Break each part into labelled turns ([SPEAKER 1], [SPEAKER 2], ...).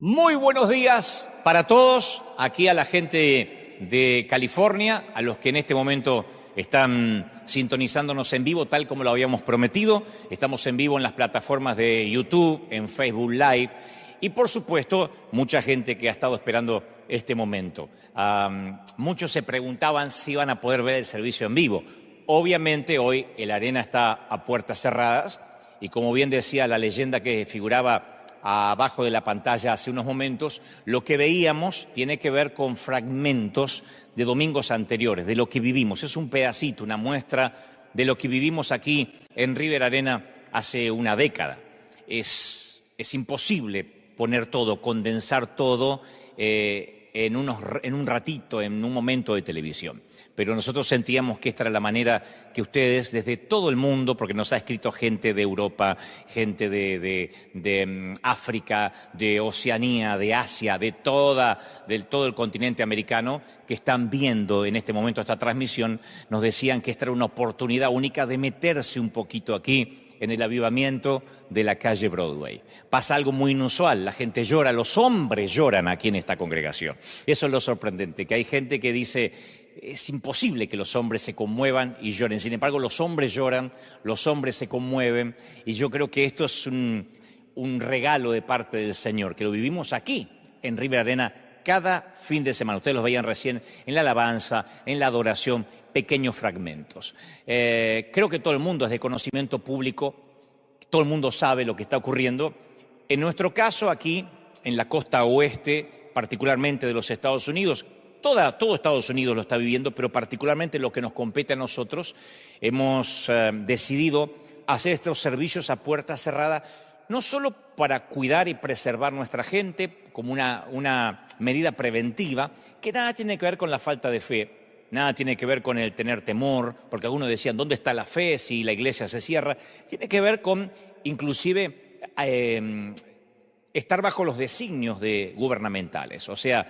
[SPEAKER 1] Muy buenos días para todos, aquí a la gente de California, a los que en este momento están sintonizándonos en vivo, tal como lo habíamos prometido. Estamos en vivo en las plataformas de YouTube, en Facebook Live y, por supuesto, mucha gente que ha estado esperando este momento. Muchos se preguntaban si iban a poder ver el servicio en vivo. Obviamente hoy el Arena está a puertas cerradas y, como bien decía la leyenda que figuraba abajo de la pantalla hace unos momentos, lo que veíamos tiene que ver con fragmentos de domingos anteriores, de lo que vivimos. Es un pedacito, una muestra de lo que vivimos aquí en River Arena hace una década. Es imposible poner todo, condensar todo en un ratito, en un momento de televisión. Pero nosotros sentíamos que esta era la manera que ustedes, desde todo el mundo, porque nos ha escrito gente de Europa, gente de África, de Oceanía, de Asia, de todo el continente americano, que están viendo en este momento esta transmisión, nos decían que esta era una oportunidad única de meterse un poquito aquí en el avivamiento de la calle Broadway. Pasa algo muy inusual, la gente llora, los hombres lloran aquí en esta congregación. Eso es lo sorprendente, que hay gente que dice: es imposible que los hombres se conmuevan y lloren. Sin embargo, los hombres lloran, los hombres se conmueven, y yo creo que esto es un regalo de parte del Señor, que lo vivimos aquí en River Arena cada fin de semana. Ustedes los veían recién en la alabanza, en la adoración, pequeños fragmentos. Creo que todo el mundo es de conocimiento público, todo el mundo sabe lo que está ocurriendo. En nuestro caso, aquí en la costa oeste, particularmente de los Estados Unidos, todo Estados Unidos lo está viviendo, pero particularmente lo que nos compete a nosotros, hemos decidido hacer estos servicios a puerta cerrada, no solo para cuidar y preservar nuestra gente como una medida preventiva, que nada tiene que ver con la falta de fe, nada tiene que ver con el tener temor, porque algunos decían: ¿dónde está la fe si la iglesia se cierra? Tiene que ver con, inclusive, estar bajo los designios gubernamentales, o sea,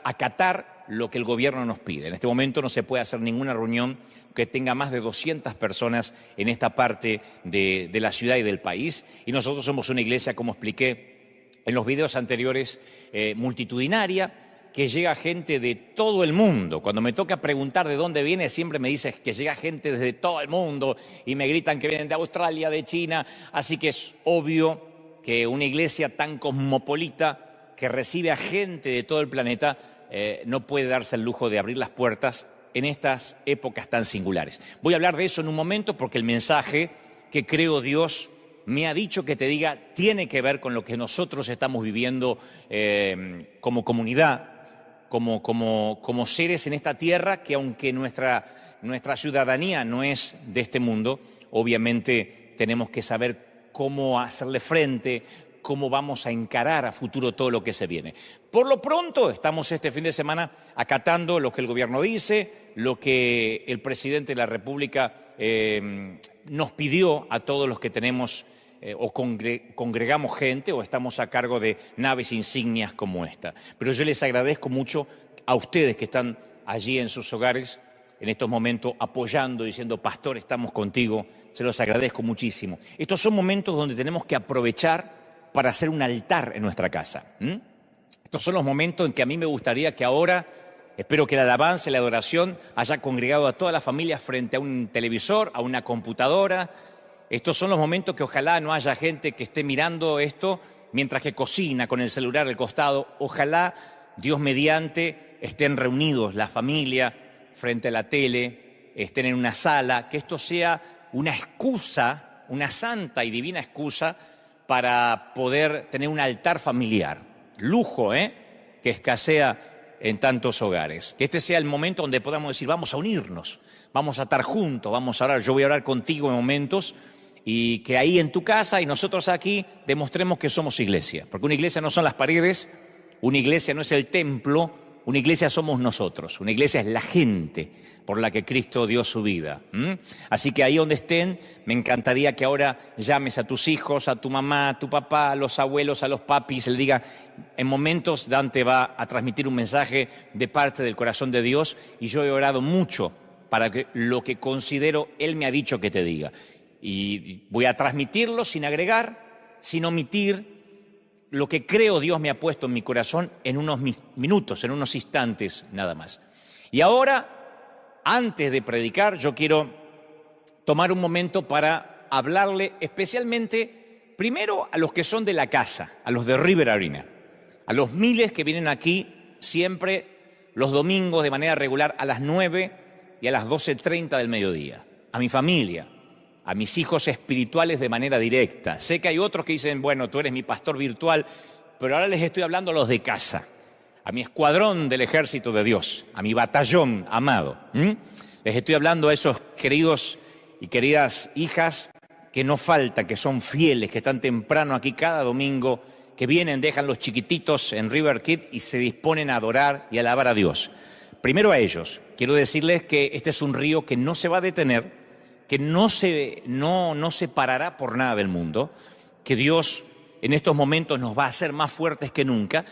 [SPEAKER 1] acatar lo que el gobierno nos pide. En este momento no se puede hacer ninguna reunión que tenga más de 200 personas en esta parte de la ciudad y del país, y nosotros somos una iglesia, como expliqué en los videos anteriores, multitudinaria, que llega gente de todo el mundo. Cuando me toca preguntar de dónde viene, siempre me dicen que llega gente desde todo el mundo y me gritan que vienen de Australia, de China, así que es obvio que una iglesia tan cosmopolita, que recibe a gente de todo el planeta, no puede darse el lujo de abrir las puertas en estas épocas tan singulares. Voy a hablar de eso en un momento, porque el mensaje que creo Dios me ha dicho que te diga tiene que ver con lo que nosotros estamos viviendo como comunidad, como seres en esta tierra, que aunque nuestra ciudadanía no es de este mundo, obviamente tenemos que saber cómo hacerle frente, cómo vamos a encarar a futuro todo lo que se viene. Por lo pronto, estamos este fin de semana acatando lo que el gobierno dice, lo que el presidente de la República nos pidió a todos los que tenemos o congregamos gente o estamos a cargo de naves insignias como esta. Pero yo les agradezco mucho a ustedes que están allí en sus hogares en estos momentos apoyando, diciendo: pastor, estamos contigo. Se los agradezco muchísimo. Estos son momentos donde tenemos que aprovechar para hacer un altar en nuestra casa. Estos son los momentos en que a mí me gustaría que ahora, espero que la alabanza y la adoración haya congregado a toda la familia frente a un televisor, a una computadora. Estos son los momentos que ojalá no haya gente que esté mirando esto mientras que cocina con el celular al costado. Ojalá, Dios mediante, estén reunidos la familia frente a la tele, estén en una sala, que esto sea una excusa, una santa y divina excusa para poder tener un altar familiar. Lujo, que escasea en tantos hogares. Que este sea el momento donde podamos decir: vamos a unirnos, vamos a estar juntos, vamos a orar. Yo voy a orar contigo en momentos, y que ahí en tu casa y nosotros aquí demostremos que somos iglesia. Porque una iglesia no son las paredes, una iglesia no es el templo, una iglesia somos nosotros, una iglesia es la gente por la que Cristo dio su vida. Así que ahí donde estén, me encantaría que ahora llames a tus hijos, a tu mamá, a tu papá, a los abuelos, a los papis, le diga: en momentos Dante va a transmitir un mensaje de parte del corazón de Dios, y yo he orado mucho para que lo que considero Él me ha dicho que te diga. Y voy a transmitirlo sin agregar, sin omitir, lo que creo Dios me ha puesto en mi corazón en unos minutos, en unos instantes nada más. Y ahora, antes de predicar, yo quiero tomar un momento para hablarle especialmente, primero, a los que son de la casa, a los de River Arena, a los miles que vienen aquí siempre los domingos de manera regular a las 9 y a las 12:30 del mediodía, a mi familia, a mis hijos espirituales de manera directa. Sé que hay otros que dicen, bueno, tú eres mi pastor virtual, pero ahora les estoy hablando a los de casa, a mi escuadrón del ejército de Dios, a mi batallón amado. Les estoy hablando a esos queridos y queridas hijas que no faltan, que son fieles, que están temprano aquí cada domingo, que vienen, dejan los chiquititos en River Kids y se disponen a adorar y alabar a Dios. Primero a ellos, quiero decirles que este es un río que no se va a detener, que no se parará por nada del mundo, que Dios en estos momentos nos va a hacer más fuertes que nunca.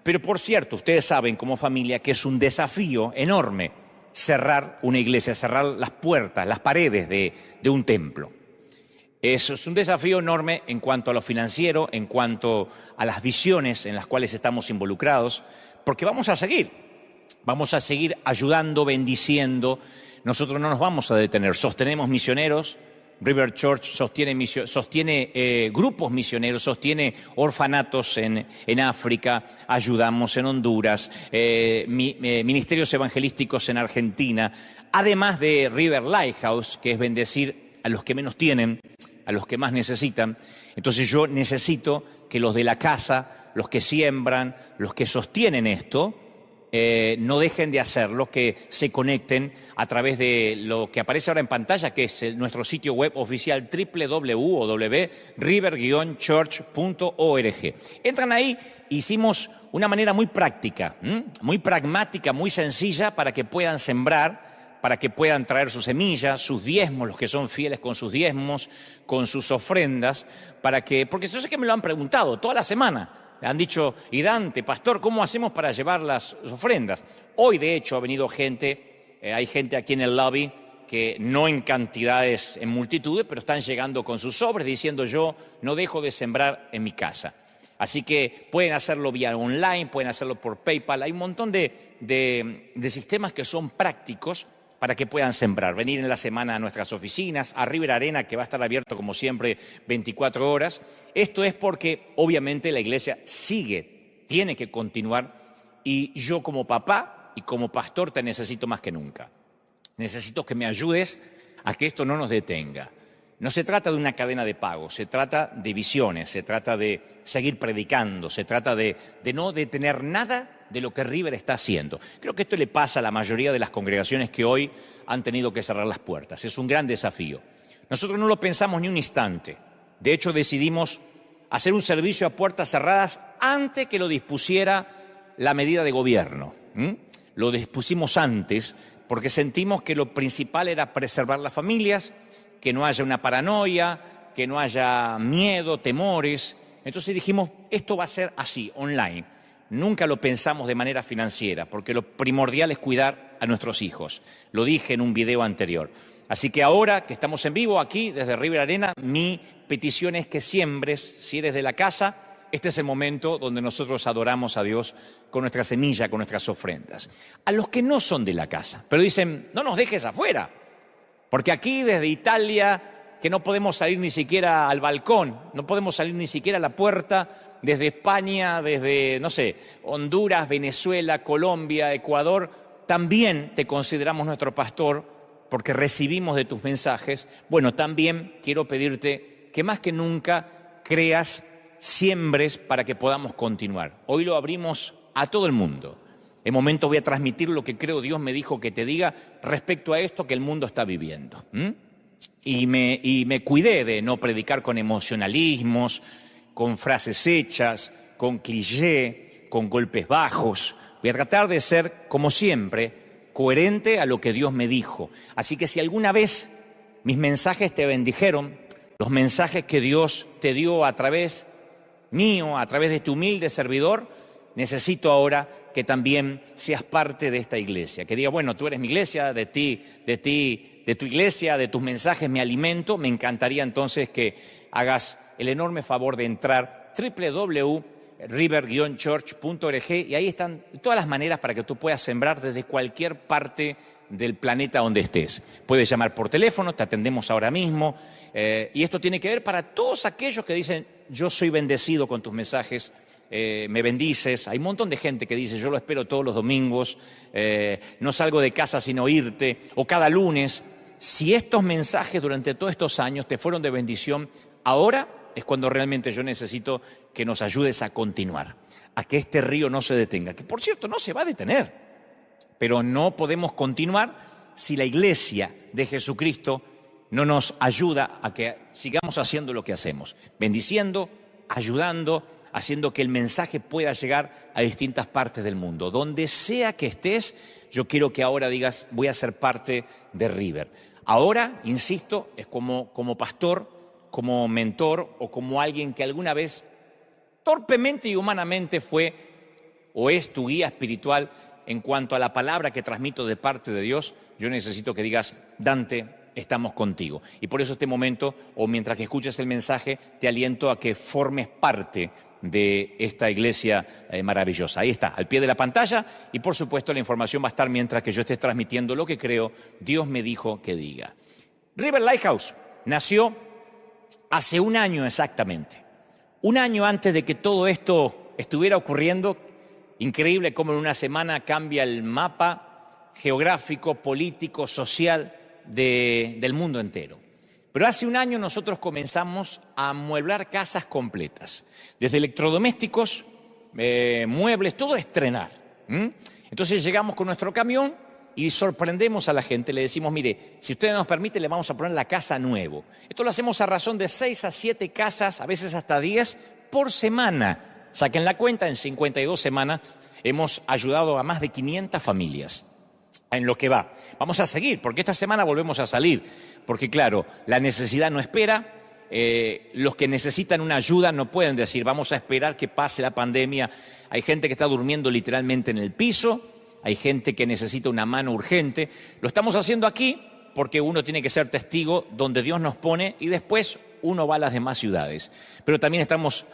[SPEAKER 1] Pero por cierto, ustedes saben como familia que es un desafío enorme cerrar una iglesia, cerrar las puertas, las paredes de un templo. Eso es un desafío enorme en cuanto a lo financiero, en cuanto a las visiones en las cuales estamos involucrados, porque vamos a seguir ayudando, bendiciendo. Nosotros no nos vamos a detener, sostenemos misioneros. River Church sostiene grupos misioneros, sostiene orfanatos en África, ayudamos en Honduras, ministerios evangelísticos en Argentina, además de River Lighthouse, que es bendecir a los que menos tienen, a los que más necesitan. Entonces yo necesito que los de la casa, los que siembran, los que sostienen esto, no dejen de hacerlo, que se conecten a través de lo que aparece ahora en pantalla, que es nuestro sitio web oficial www.river-church.org. Entran ahí, hicimos una manera muy práctica, muy pragmática, muy sencilla para que puedan sembrar, para que puedan traer sus semillas, sus diezmos, los que son fieles con sus diezmos, con sus ofrendas, porque yo sé que me lo han preguntado toda la semana. Han dicho, y Dante, pastor, ¿cómo hacemos para llevar las ofrendas? Hoy, de hecho, ha venido gente, hay gente aquí en el lobby que no en cantidades, en multitudes, pero están llegando con sus sobres diciendo, yo no dejo de sembrar en mi casa. Así que pueden hacerlo vía online, pueden hacerlo por PayPal. Hay un montón de sistemas que son prácticos para que puedan sembrar, venir en la semana a nuestras oficinas, a River Arena, que va a estar abierto como siempre 24 horas. Esto es porque obviamente la iglesia tiene que continuar, y yo como papá y como pastor te necesito más que nunca. Necesito que me ayudes a que esto no nos detenga. No se trata de una cadena de pago, se trata de visiones, se trata de seguir predicando, se trata de no detener nada de lo que River está haciendo. Creo que esto le pasa a la mayoría de las congregaciones que hoy han tenido que cerrar las puertas. Es un gran desafío. Nosotros no lo pensamos ni un instante. De hecho, decidimos hacer un servicio a puertas cerradas antes que lo dispusiera la medida de gobierno. Lo dispusimos antes porque sentimos que lo principal era preservar las familias, que no haya una paranoia, que no haya miedo, temores. Entonces dijimos, esto va a ser así, online. Nunca lo pensamos de manera financiera, porque lo primordial es cuidar a nuestros hijos. Lo dije en un video anterior. Así que ahora que estamos en vivo aquí desde River Arena, mi petición es que siembres, si eres de la casa. Este es el momento donde nosotros adoramos a Dios con nuestra semilla, con nuestras ofrendas. A los que no son de la casa, pero dicen, no nos dejes afuera, porque aquí desde Italia, que no podemos salir ni siquiera al balcón, no podemos salir ni siquiera a la puerta, desde España, desde, Honduras, Venezuela, Colombia, Ecuador, también te consideramos nuestro pastor porque recibimos de tus mensajes. Bueno, también quiero pedirte que más que nunca creas, siembres para que podamos continuar. Hoy lo abrimos a todo el mundo. En momento voy a transmitir lo que creo Dios me dijo que te diga respecto a esto que el mundo está viviendo. Y me cuidé de no predicar con emocionalismos, con frases hechas, con cliché, con golpes bajos. Voy a tratar de ser, como siempre, coherente a lo que Dios me dijo. Así que si alguna vez mis mensajes te bendijeron, los mensajes que Dios te dio a través mío, a través de tu humilde servidor, necesito ahora que también seas parte de esta iglesia. Que diga, bueno, tú eres mi iglesia, de tu iglesia, de tus mensajes me alimento. Me encantaría entonces que hagas el enorme favor de entrar river-church.org, y ahí están todas las maneras para que tú puedas sembrar desde cualquier parte del planeta donde estés. Puedes llamar por teléfono, te atendemos ahora mismo, y esto tiene que ver para todos aquellos que dicen, yo soy bendecido con tus mensajes, me bendices. Hay un montón de gente que dice, yo lo espero todos los domingos, no salgo de casa sin oírte, o cada lunes. Si estos mensajes durante todos estos años te fueron de bendición, ahora es cuando realmente yo necesito que nos ayudes a continuar, a que este río no se detenga, que por cierto no se va a detener, pero no podemos continuar si la iglesia de Jesucristo no nos ayuda a que sigamos haciendo lo que hacemos, bendiciendo, ayudando, haciendo que el mensaje pueda llegar a distintas partes del mundo. Donde sea que estés, yo quiero que ahora digas, voy a ser parte de River. Ahora, insisto, es como pastor, como mentor o como alguien que alguna vez torpemente y humanamente fue o es tu guía espiritual en cuanto a la palabra que transmito de parte de Dios. Yo necesito que digas, Dante, estamos contigo. Y por eso este momento, o mientras que escuches el mensaje, te aliento a que formes parte de esta iglesia maravillosa. Ahí está, al pie de la pantalla, y por supuesto la información va a estar mientras que yo esté transmitiendo lo que creo Dios me dijo que diga. River Lighthouse nació hace un año exactamente, un año antes de que todo esto estuviera ocurriendo. Increíble cómo en una semana cambia el mapa geográfico, político, social del mundo entero. Pero hace un año nosotros comenzamos a amueblar casas completas, desde electrodomésticos, muebles, todo a estrenar. Entonces llegamos con nuestro camión y sorprendemos a la gente, le decimos, mire, si usted nos permite, le vamos a poner la casa nuevo. Esto lo hacemos a razón de 6 a 7 casas, a veces hasta 10 por semana. Saquen la cuenta, en 52 semanas hemos ayudado a más de 500 familias. En lo que va. Vamos a seguir, porque esta semana volvemos a salir, porque claro, la necesidad no espera, los que necesitan una ayuda no pueden decir, vamos a esperar que pase la pandemia. Hay gente que está durmiendo literalmente en el piso, hay gente que necesita una mano urgente. Lo estamos haciendo aquí porque uno tiene que ser testigo donde Dios nos pone y después uno va a las demás ciudades. Pero también estamos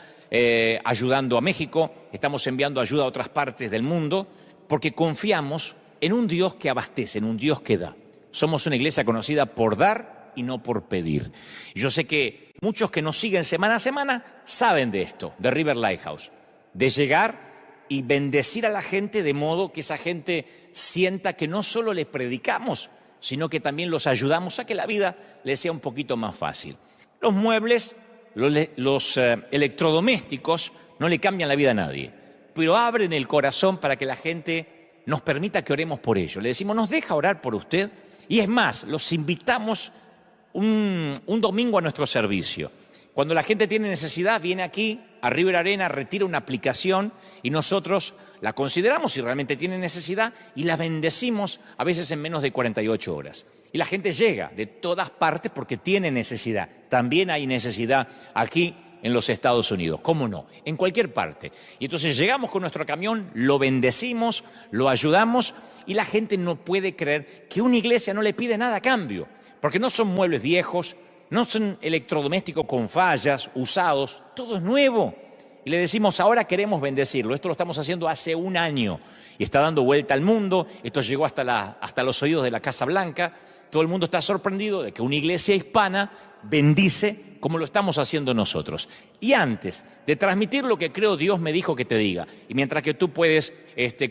[SPEAKER 1] ayudando a México, estamos enviando ayuda a otras partes del mundo, porque confiamos en un Dios que abastece, en un Dios que da. Somos una iglesia conocida por dar y no por pedir. Y yo sé que muchos que nos siguen semana a semana saben de esto, de River Lighthouse, de llegar y bendecir a la gente de modo que esa gente sienta que no solo les predicamos, sino que también los ayudamos a que la vida les sea un poquito más fácil. Los muebles, los electrodomésticos no le cambian la vida a nadie, pero abren el corazón para que la gente nos permita que oremos por ello. Le decimos, ¿nos deja orar por usted? Y es más, los invitamos un domingo a nuestro servicio. Cuando la gente tiene necesidad, viene aquí a River Arena, retira una aplicación y nosotros la consideramos si realmente tiene necesidad y la bendecimos a veces en menos de 48 horas. Y la gente llega de todas partes porque tiene necesidad. También hay necesidad aquí en los Estados Unidos, ¿cómo no? En cualquier parte. Y entonces llegamos con nuestro camión, lo bendecimos, lo ayudamos y la gente no puede creer que una iglesia no le pide nada a cambio, porque no son muebles viejos, no son electrodomésticos con fallas, usados, todo es nuevo. Y le decimos, ahora queremos bendecirlo. Esto lo estamos haciendo hace un año y está dando vuelta al mundo. Esto llegó hasta los oídos de la Casa Blanca. Todo el mundo está sorprendido de que una iglesia hispana bendice como lo estamos haciendo nosotros. Y antes de transmitir lo que creo Dios me dijo que te diga, y mientras que tú puedes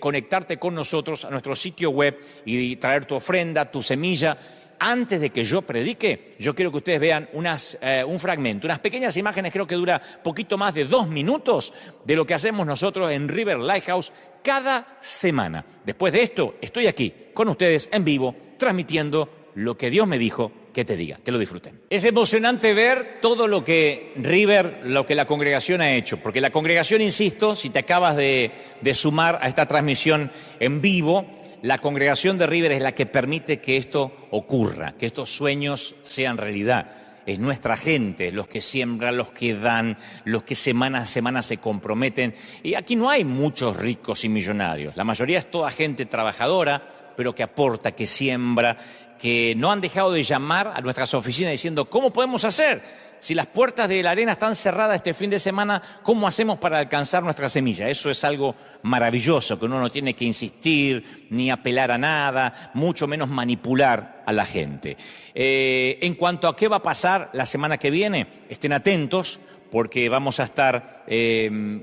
[SPEAKER 1] conectarte con nosotros a nuestro sitio web y traer tu ofrenda, tu semilla, antes de que yo predique, yo quiero que ustedes vean un fragmento, unas pequeñas imágenes, creo que dura poquito más de 2 minutos, de lo que hacemos nosotros en River Lighthouse cada semana. Después de esto, estoy aquí con ustedes en vivo, transmitiendo lo que Dios me dijo que te diga. Que lo disfruten. Es emocionante ver todo lo que River, lo que la congregación ha hecho, porque la congregación, insisto, si te acabas de sumar a esta transmisión en vivo, la congregación de River es la que permite que esto ocurra, que estos sueños sean realidad. Es nuestra gente, los que siembran, los que dan, los que semana a semana se comprometen. Y aquí no hay muchos ricos y millonarios. La mayoría es toda gente trabajadora, pero que aporta, que siembra, que no han dejado de llamar a nuestras oficinas diciendo, ¿cómo podemos hacer? Si las puertas de la arena están cerradas este fin de semana, ¿cómo hacemos para alcanzar nuestra semilla? Eso es algo maravilloso, que uno no tiene que insistir ni apelar a nada, mucho menos manipular a la gente. En cuanto a qué va a pasar la semana que viene, estén atentos, porque vamos a estar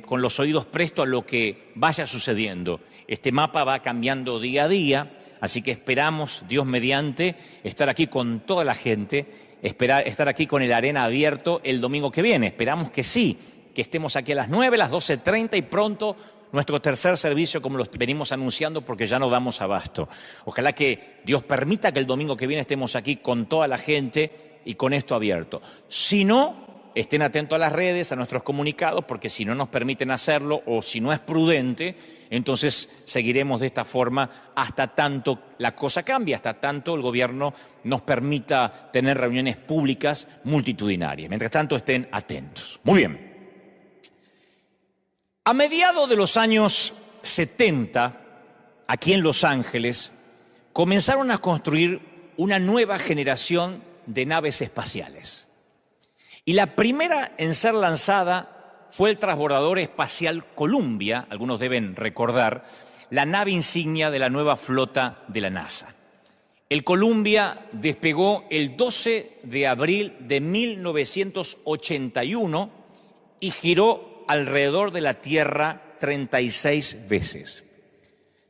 [SPEAKER 1] con los oídos prestos a lo que vaya sucediendo. Este mapa va cambiando día a día, así que esperamos, Dios mediante, estar aquí con toda la gente, estar aquí con el Arena abierto el domingo que viene. Esperamos que sí, que estemos aquí a las 9, las 12:30 y pronto nuestro tercer servicio, como lo venimos anunciando, porque ya no damos abasto. Ojalá que Dios permita que el domingo que viene estemos aquí con toda la gente y con esto abierto. Si no, estén atentos a las redes, a nuestros comunicados, porque si no nos permiten hacerlo o si no es prudente, entonces seguiremos de esta forma hasta tanto la cosa cambie, hasta tanto el gobierno nos permita tener reuniones públicas multitudinarias. Mientras tanto, estén atentos. Muy bien. A mediados de los años 70, aquí en Los Ángeles, comenzaron a construir una nueva generación de naves espaciales. Y la primera en ser lanzada fue el transbordador espacial Columbia, algunos deben recordar, la nave insignia de la nueva flota de la NASA. El Columbia despegó el 12 de abril de 1981 y giró alrededor de la Tierra 36 veces.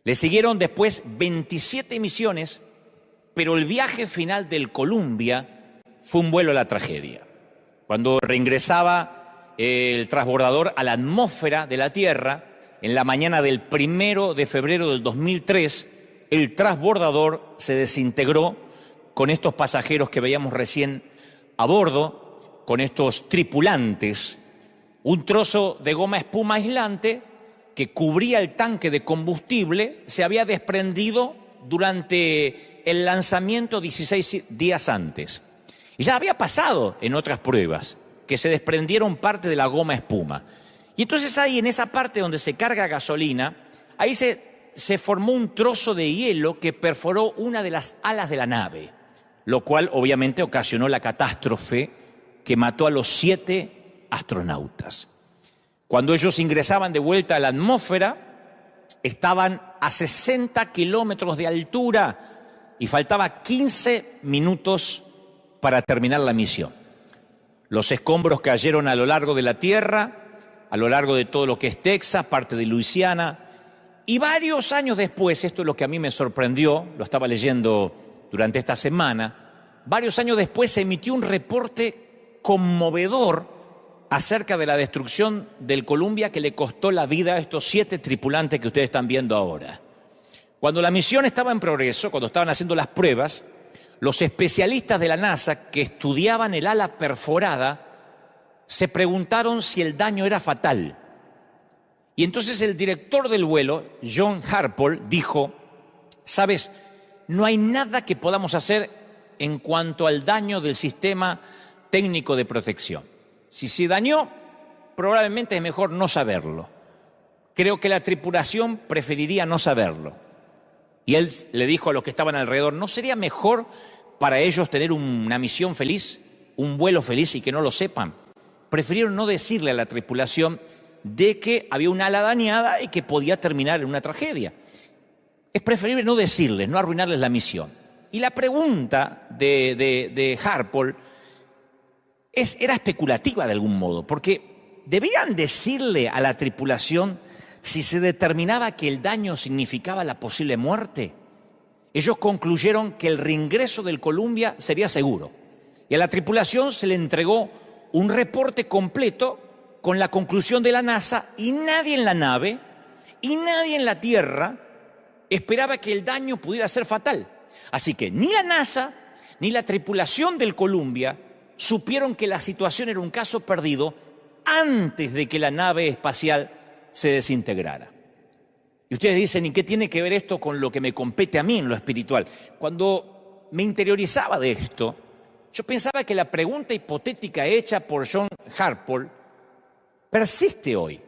[SPEAKER 1] Le siguieron después 27 misiones, pero el viaje final del Columbia fue un vuelo a la tragedia. Cuando reingresaba el transbordador a la atmósfera de la Tierra, en la mañana del 1 de febrero del 2003, el transbordador se desintegró con estos pasajeros que veíamos recién a bordo, con estos tripulantes. Un trozo de goma espuma aislante que cubría el tanque de combustible se había desprendido durante el lanzamiento 16 días antes. Y ya había pasado en otras pruebas, que se desprendieron parte de la goma espuma. Y entonces ahí, en esa parte donde se carga gasolina, ahí se formó un trozo de hielo que perforó una de las alas de la nave, lo cual obviamente ocasionó la catástrofe que mató a los 7 astronautas. Cuando ellos ingresaban de vuelta a la atmósfera, estaban a 60 kilómetros de altura y faltaba 15 minutos para terminar la misión. Los escombros cayeron a lo largo de la Tierra, a lo largo de todo lo que es Texas, parte de Luisiana, y varios años después, esto es lo que a mí me sorprendió, lo estaba leyendo durante esta semana, varios años después se emitió un reporte conmovedor acerca de la destrucción del Columbia que le costó la vida a estos 7 tripulantes que ustedes están viendo ahora. Cuando la misión estaba en progreso, cuando estaban haciendo las pruebas, los especialistas de la NASA que estudiaban el ala perforada se preguntaron si el daño era fatal. Y entonces el director del vuelo, John Harpole, dijo: ¿sabes? No hay nada que podamos hacer en cuanto al daño del sistema técnico de protección. Si se dañó, probablemente es mejor no saberlo. Creo que la tripulación preferiría no saberlo. Y él le dijo a los que estaban alrededor: ¿no sería mejor para ellos tener una misión feliz, un vuelo feliz y que no lo sepan? Prefirieron no decirle a la tripulación de que había un ala dañada y que podía terminar en una tragedia. Es preferible no decirles, no arruinarles la misión. Y la pregunta de Harpole era especulativa de algún modo, porque debían decirle a la tripulación si se determinaba que el daño significaba la posible muerte. Ellos concluyeron que el reingreso del Columbia sería seguro. Y a la tripulación se le entregó un reporte completo con la conclusión de la NASA, y nadie en la nave y nadie en la Tierra esperaba que el daño pudiera ser fatal. Así que ni la NASA ni la tripulación del Columbia supieron que la situación era un caso perdido antes de que la nave espacial se desintegrara. Y ustedes dicen: ¿y qué tiene que ver esto con lo que me compete a mí en lo espiritual? Cuando me interiorizaba de esto, yo pensaba que la pregunta hipotética hecha por John Harpole persiste hoy.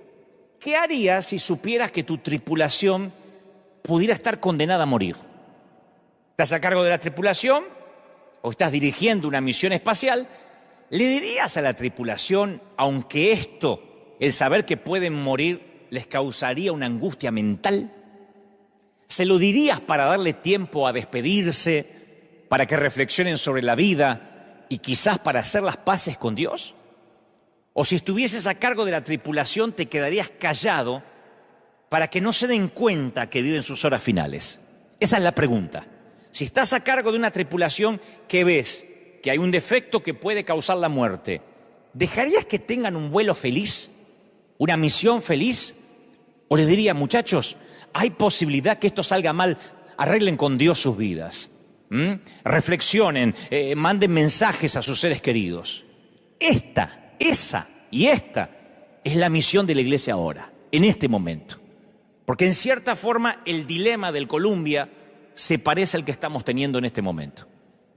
[SPEAKER 1] ¿Qué harías si supieras que tu tripulación pudiera estar condenada a morir? ¿Estás a cargo de la tripulación o estás dirigiendo una misión espacial ¿le dirías a la tripulación, aunque esto, el saber que pueden morir, les causaría una angustia mental? ¿Se lo dirías para darle tiempo a despedirse, para que reflexionen sobre la vida y quizás para hacer las paces con Dios? ¿O si estuvieses a cargo de la tripulación, te quedarías callado para que no se den cuenta que viven sus horas finales? Esa es la pregunta. Si estás a cargo de una tripulación que ves que hay un defecto que puede causar la muerte, ¿dejarías que tengan un vuelo feliz, una misión feliz? ¿O les diría, muchachos, hay posibilidad que esto salga mal, arreglen con Dios sus vidas? Reflexionen, manden mensajes a sus seres queridos? Esta es la misión de la iglesia ahora, en este momento. Porque en cierta forma el dilema del Columbia se parece al que estamos teniendo en este momento.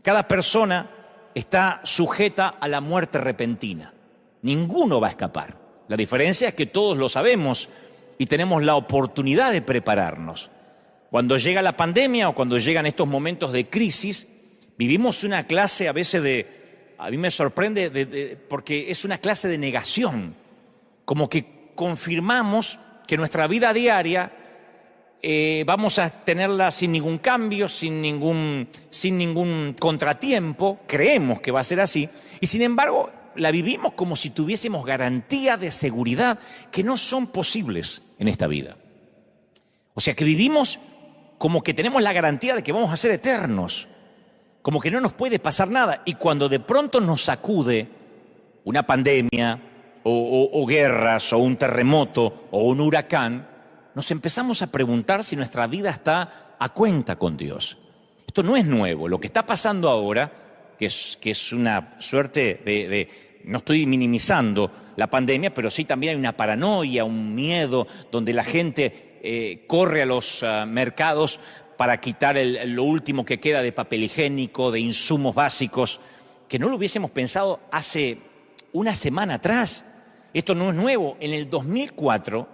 [SPEAKER 1] Cada persona está sujeta a la muerte repentina. Ninguno va a escapar. La diferencia es que todos lo sabemos y tenemos la oportunidad de prepararnos. Cuando llega la pandemia o cuando llegan estos momentos de crisis, vivimos una clase a veces a mí me sorprende porque es una clase de negación, como que confirmamos que nuestra vida diaria vamos a tenerla sin ningún cambio, sin ningún contratiempo, creemos que va a ser así, y sin embargo la vivimos como si tuviésemos garantía de seguridad que no son posibles en esta vida. O sea que vivimos como que tenemos la garantía de que vamos a ser eternos, como que no nos puede pasar nada, y cuando de pronto nos sacude una pandemia o guerras o un terremoto o un huracán, nos empezamos a preguntar si nuestra vida está a cuenta con Dios. Esto no es nuevo. Lo que está pasando ahora, que es una suerte no estoy minimizando la pandemia, pero sí también hay una paranoia, un miedo, donde la gente corre a los mercados para quitar lo último que queda de papel higiénico, de insumos básicos, que no lo hubiésemos pensado hace una semana atrás. Esto no es nuevo. En el 2004,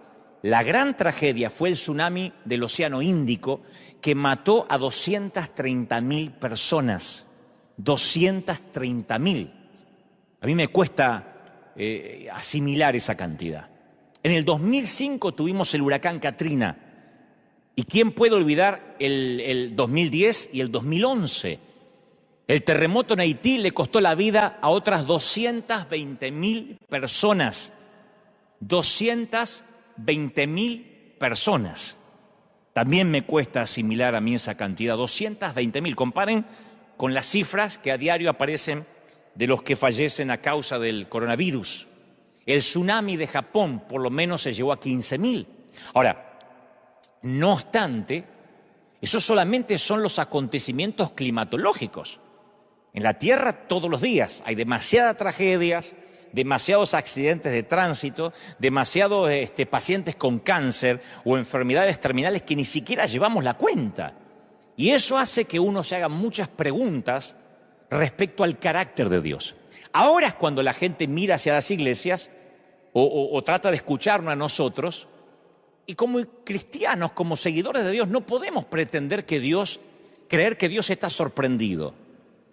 [SPEAKER 1] la gran tragedia fue el tsunami del Océano Índico que mató a 230.000 personas. 230.000. A mí me cuesta asimilar esa cantidad. En el 2005 tuvimos el huracán Katrina. ¿Y quién puede olvidar el 2010 y el 2011? El terremoto en Haití le costó la vida a otras 220.000 personas. 220.000 personas. También me cuesta asimilar a mí esa cantidad, 220.000. Comparen con las cifras que a diario aparecen de los que fallecen a causa del coronavirus. El tsunami de Japón por lo menos se llevó a 15.000. Ahora, no obstante, esos solamente son los acontecimientos climatológicos. En la Tierra todos los días hay demasiadas tragedias, demasiados accidentes de tránsito, demasiados pacientes con cáncer o enfermedades terminales que ni siquiera llevamos la cuenta. Y eso hace que uno se haga muchas preguntas respecto al carácter de Dios. Ahora es cuando la gente mira hacia las iglesias o trata de escucharnos a nosotros, y como cristianos, como seguidores de Dios, no podemos pretender creer que Dios está sorprendido.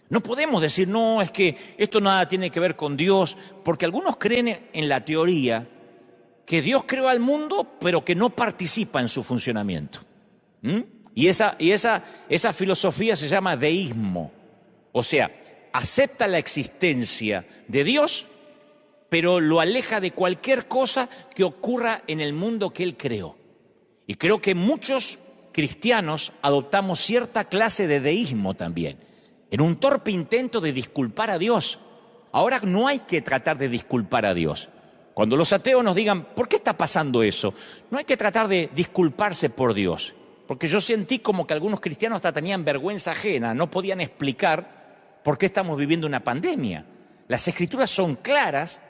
[SPEAKER 1] No podemos decir, no, es que esto nada tiene que ver con Dios, porque algunos creen en la teoría que Dios creó al mundo, pero que no participa en su funcionamiento. Y esa filosofía se llama deísmo. O sea, acepta la existencia de Dios, pero lo aleja de cualquier cosa que ocurra en el mundo que Él creó. Y creo que muchos cristianos adoptamos cierta clase de deísmo también, en un torpe intento de disculpar a Dios. Ahora no hay que tratar de disculpar a Dios. Cuando los ateos nos digan, ¿por qué está pasando eso? No hay que tratar de disculparse por Dios, porque yo sentí como que algunos cristianos hasta tenían vergüenza ajena, no podían explicar por qué estamos viviendo una pandemia. Las Escrituras son claras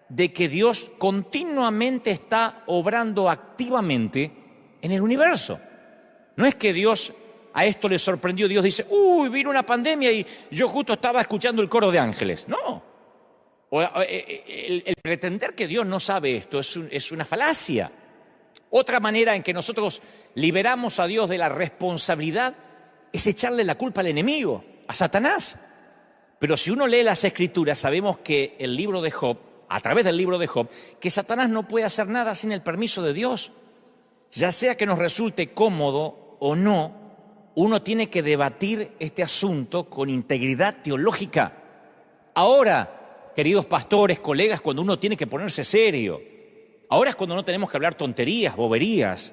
[SPEAKER 1] de que Dios continuamente está obrando activamente en el universo. No es que Dios a esto le sorprendió, Dios dice, vino una pandemia y yo justo estaba escuchando el coro de ángeles. No. El pretender que Dios no sabe esto es una falacia. Otra manera en que nosotros liberamos a Dios de la responsabilidad es echarle la culpa al enemigo, a Satanás. Pero si uno lee las Escrituras, sabemos que el libro de Job, a través del libro de Job, que Satanás no puede hacer nada sin el permiso de Dios. Ya sea que nos resulte cómodo o no, uno tiene que debatir este asunto con integridad teológica. Ahora, queridos pastores, colegas, cuando uno tiene que ponerse serio. Ahora es cuando no tenemos que hablar tonterías, boberías.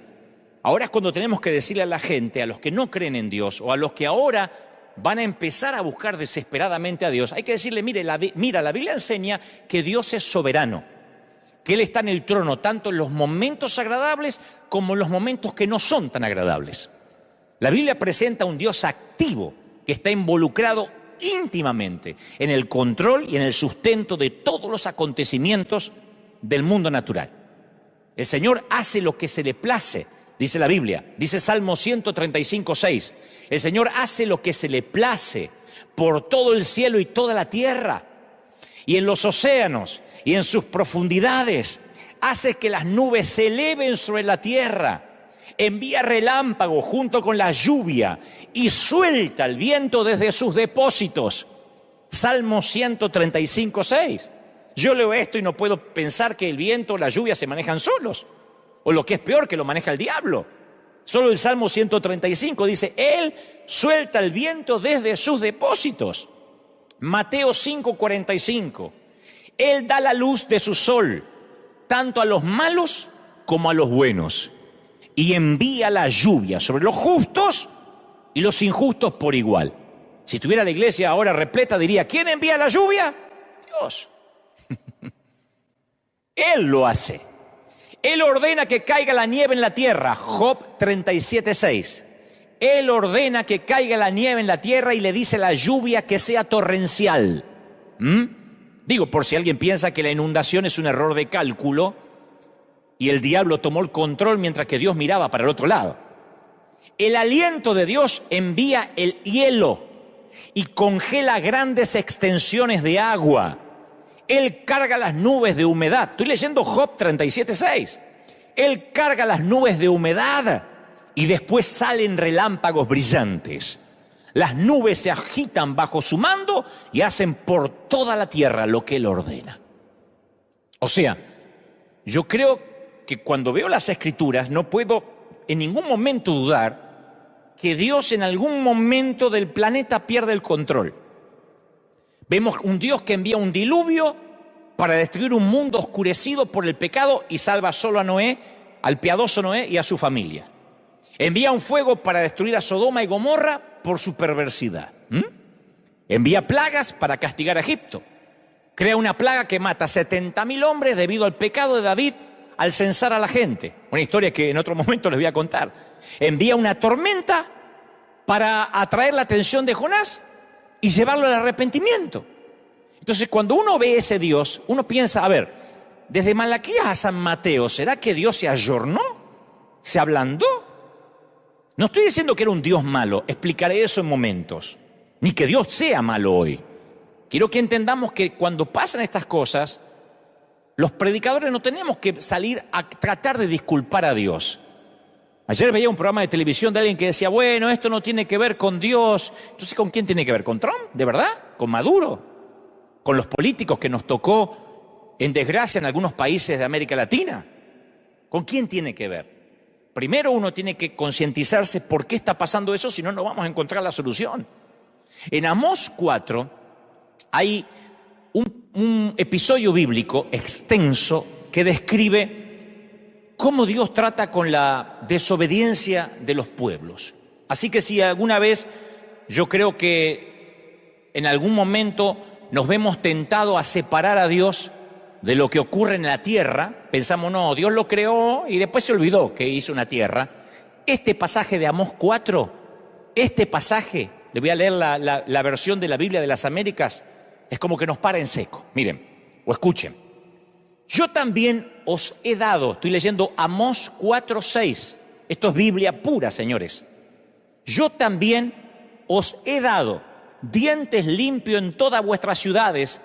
[SPEAKER 1] Ahora es cuando tenemos que decirle a la gente, a los que no creen en Dios o a los que ahora van a empezar a buscar desesperadamente a Dios, hay que decirle, mira, la Biblia enseña que Dios es soberano, que Él está en el trono tanto en los momentos agradables como en los momentos que no son tan agradables. La Biblia presenta un Dios activo que está involucrado íntimamente en el control y en el sustento de todos los acontecimientos del mundo natural. El Señor hace lo que se le place, dice la Biblia, dice Salmo 135:6. El Señor hace lo que se le place por todo el cielo y toda la tierra, y en los océanos y en sus profundidades. Hace que las nubes se eleven sobre la tierra, envía relámpagos junto con la lluvia y suelta el viento desde sus depósitos. Salmo 135:6. Yo leo esto y no puedo pensar que el viento o la lluvia se manejan solos, o lo que es peor, que lo maneja el diablo. Solo el Salmo 135 dice, Él suelta el viento desde sus depósitos. Mateo 5:45, Él da la luz de su sol, tanto a los malos como a los buenos, y envía la lluvia sobre los justos y los injustos por igual. Si tuviera la iglesia ahora repleta, diría, ¿quién envía la lluvia? Dios. Él lo hace. Él ordena que caiga la nieve en la tierra, Job 37:6. Él ordena que caiga la nieve en la tierra y le dice a la lluvia que sea torrencial. Digo, por si alguien piensa que la inundación es un error de cálculo y el diablo tomó el control mientras que Dios miraba para el otro lado. El aliento de Dios envía el hielo y congela grandes extensiones de agua. Él carga las nubes de humedad. Estoy leyendo Job 37:6. Él carga las nubes de humedad y después salen relámpagos brillantes. Las nubes se agitan bajo su mando y hacen por toda la tierra lo que Él ordena. O sea, yo creo que cuando veo las Escrituras no puedo en ningún momento dudar que Dios en algún momento del planeta pierde el control. Vemos un Dios que envía un diluvio para destruir un mundo oscurecido por el pecado y salva solo a Noé, al piadoso Noé y a su familia. Envía un fuego para destruir a Sodoma y Gomorra por su perversidad. Envía plagas para castigar a Egipto. Crea una plaga que mata a 70.000 hombres debido al pecado de David al censar a la gente. Una historia que en otro momento les voy a contar. Envía una tormenta para atraer la atención de Jonás y llevarlo al arrepentimiento. Entonces, cuando uno ve ese Dios, uno piensa, a ver, desde Malaquías a San Mateo, ¿será que Dios se ayornó? ¿Se ablandó? No estoy diciendo que era un Dios malo, explicaré eso en momentos, ni que Dios sea malo hoy. Quiero que entendamos que cuando pasan estas cosas, los predicadores no tenemos que salir a tratar de disculpar a Dios. Ayer veía un programa de televisión de alguien que decía, bueno, esto no tiene que ver con Dios. Entonces, ¿con quién tiene que ver? ¿Con Trump? ¿De verdad? ¿Con Maduro? ¿Con los políticos que nos tocó en desgracia en algunos países de América Latina? ¿Con quién tiene que ver? Primero uno tiene que concientizarse por qué está pasando eso, si no, no vamos a encontrar la solución. En Amós 4 hay un episodio bíblico extenso que describe cómo Dios trata con la desobediencia de los pueblos. Así que si alguna vez yo creo que en algún momento nos vemos tentados a separar a Dios de lo que ocurre en la tierra, pensamos, no, Dios lo creó y después se olvidó que hizo una tierra. Este pasaje de Amós 4, este pasaje, le voy a leer la versión de la Biblia de las Américas, es como que nos para en seco. Miren, o escuchen. Yo también os he dado, estoy leyendo Amós 4:6, esto es Biblia pura, señores. Yo también os he dado dientes limpios en todas vuestras ciudades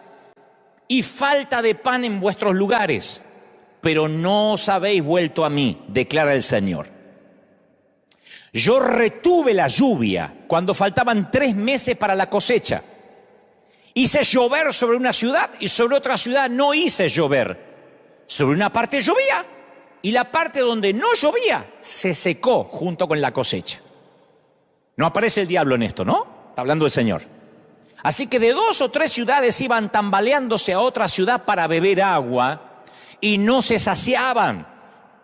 [SPEAKER 1] y falta de pan en vuestros lugares, pero no os habéis vuelto a mí, declara el Señor. Yo retuve la lluvia cuando faltaban 3 meses para la cosecha Hice llover sobre una ciudad y sobre otra ciudad no hice llover. Sobre una parte llovía y la parte donde no llovía se secó junto con la cosecha. No aparece el diablo en esto, ¿no? Está hablando el Señor. Así que de 2 o 3 ciudades iban tambaleándose a otra ciudad para beber agua y no se saciaban.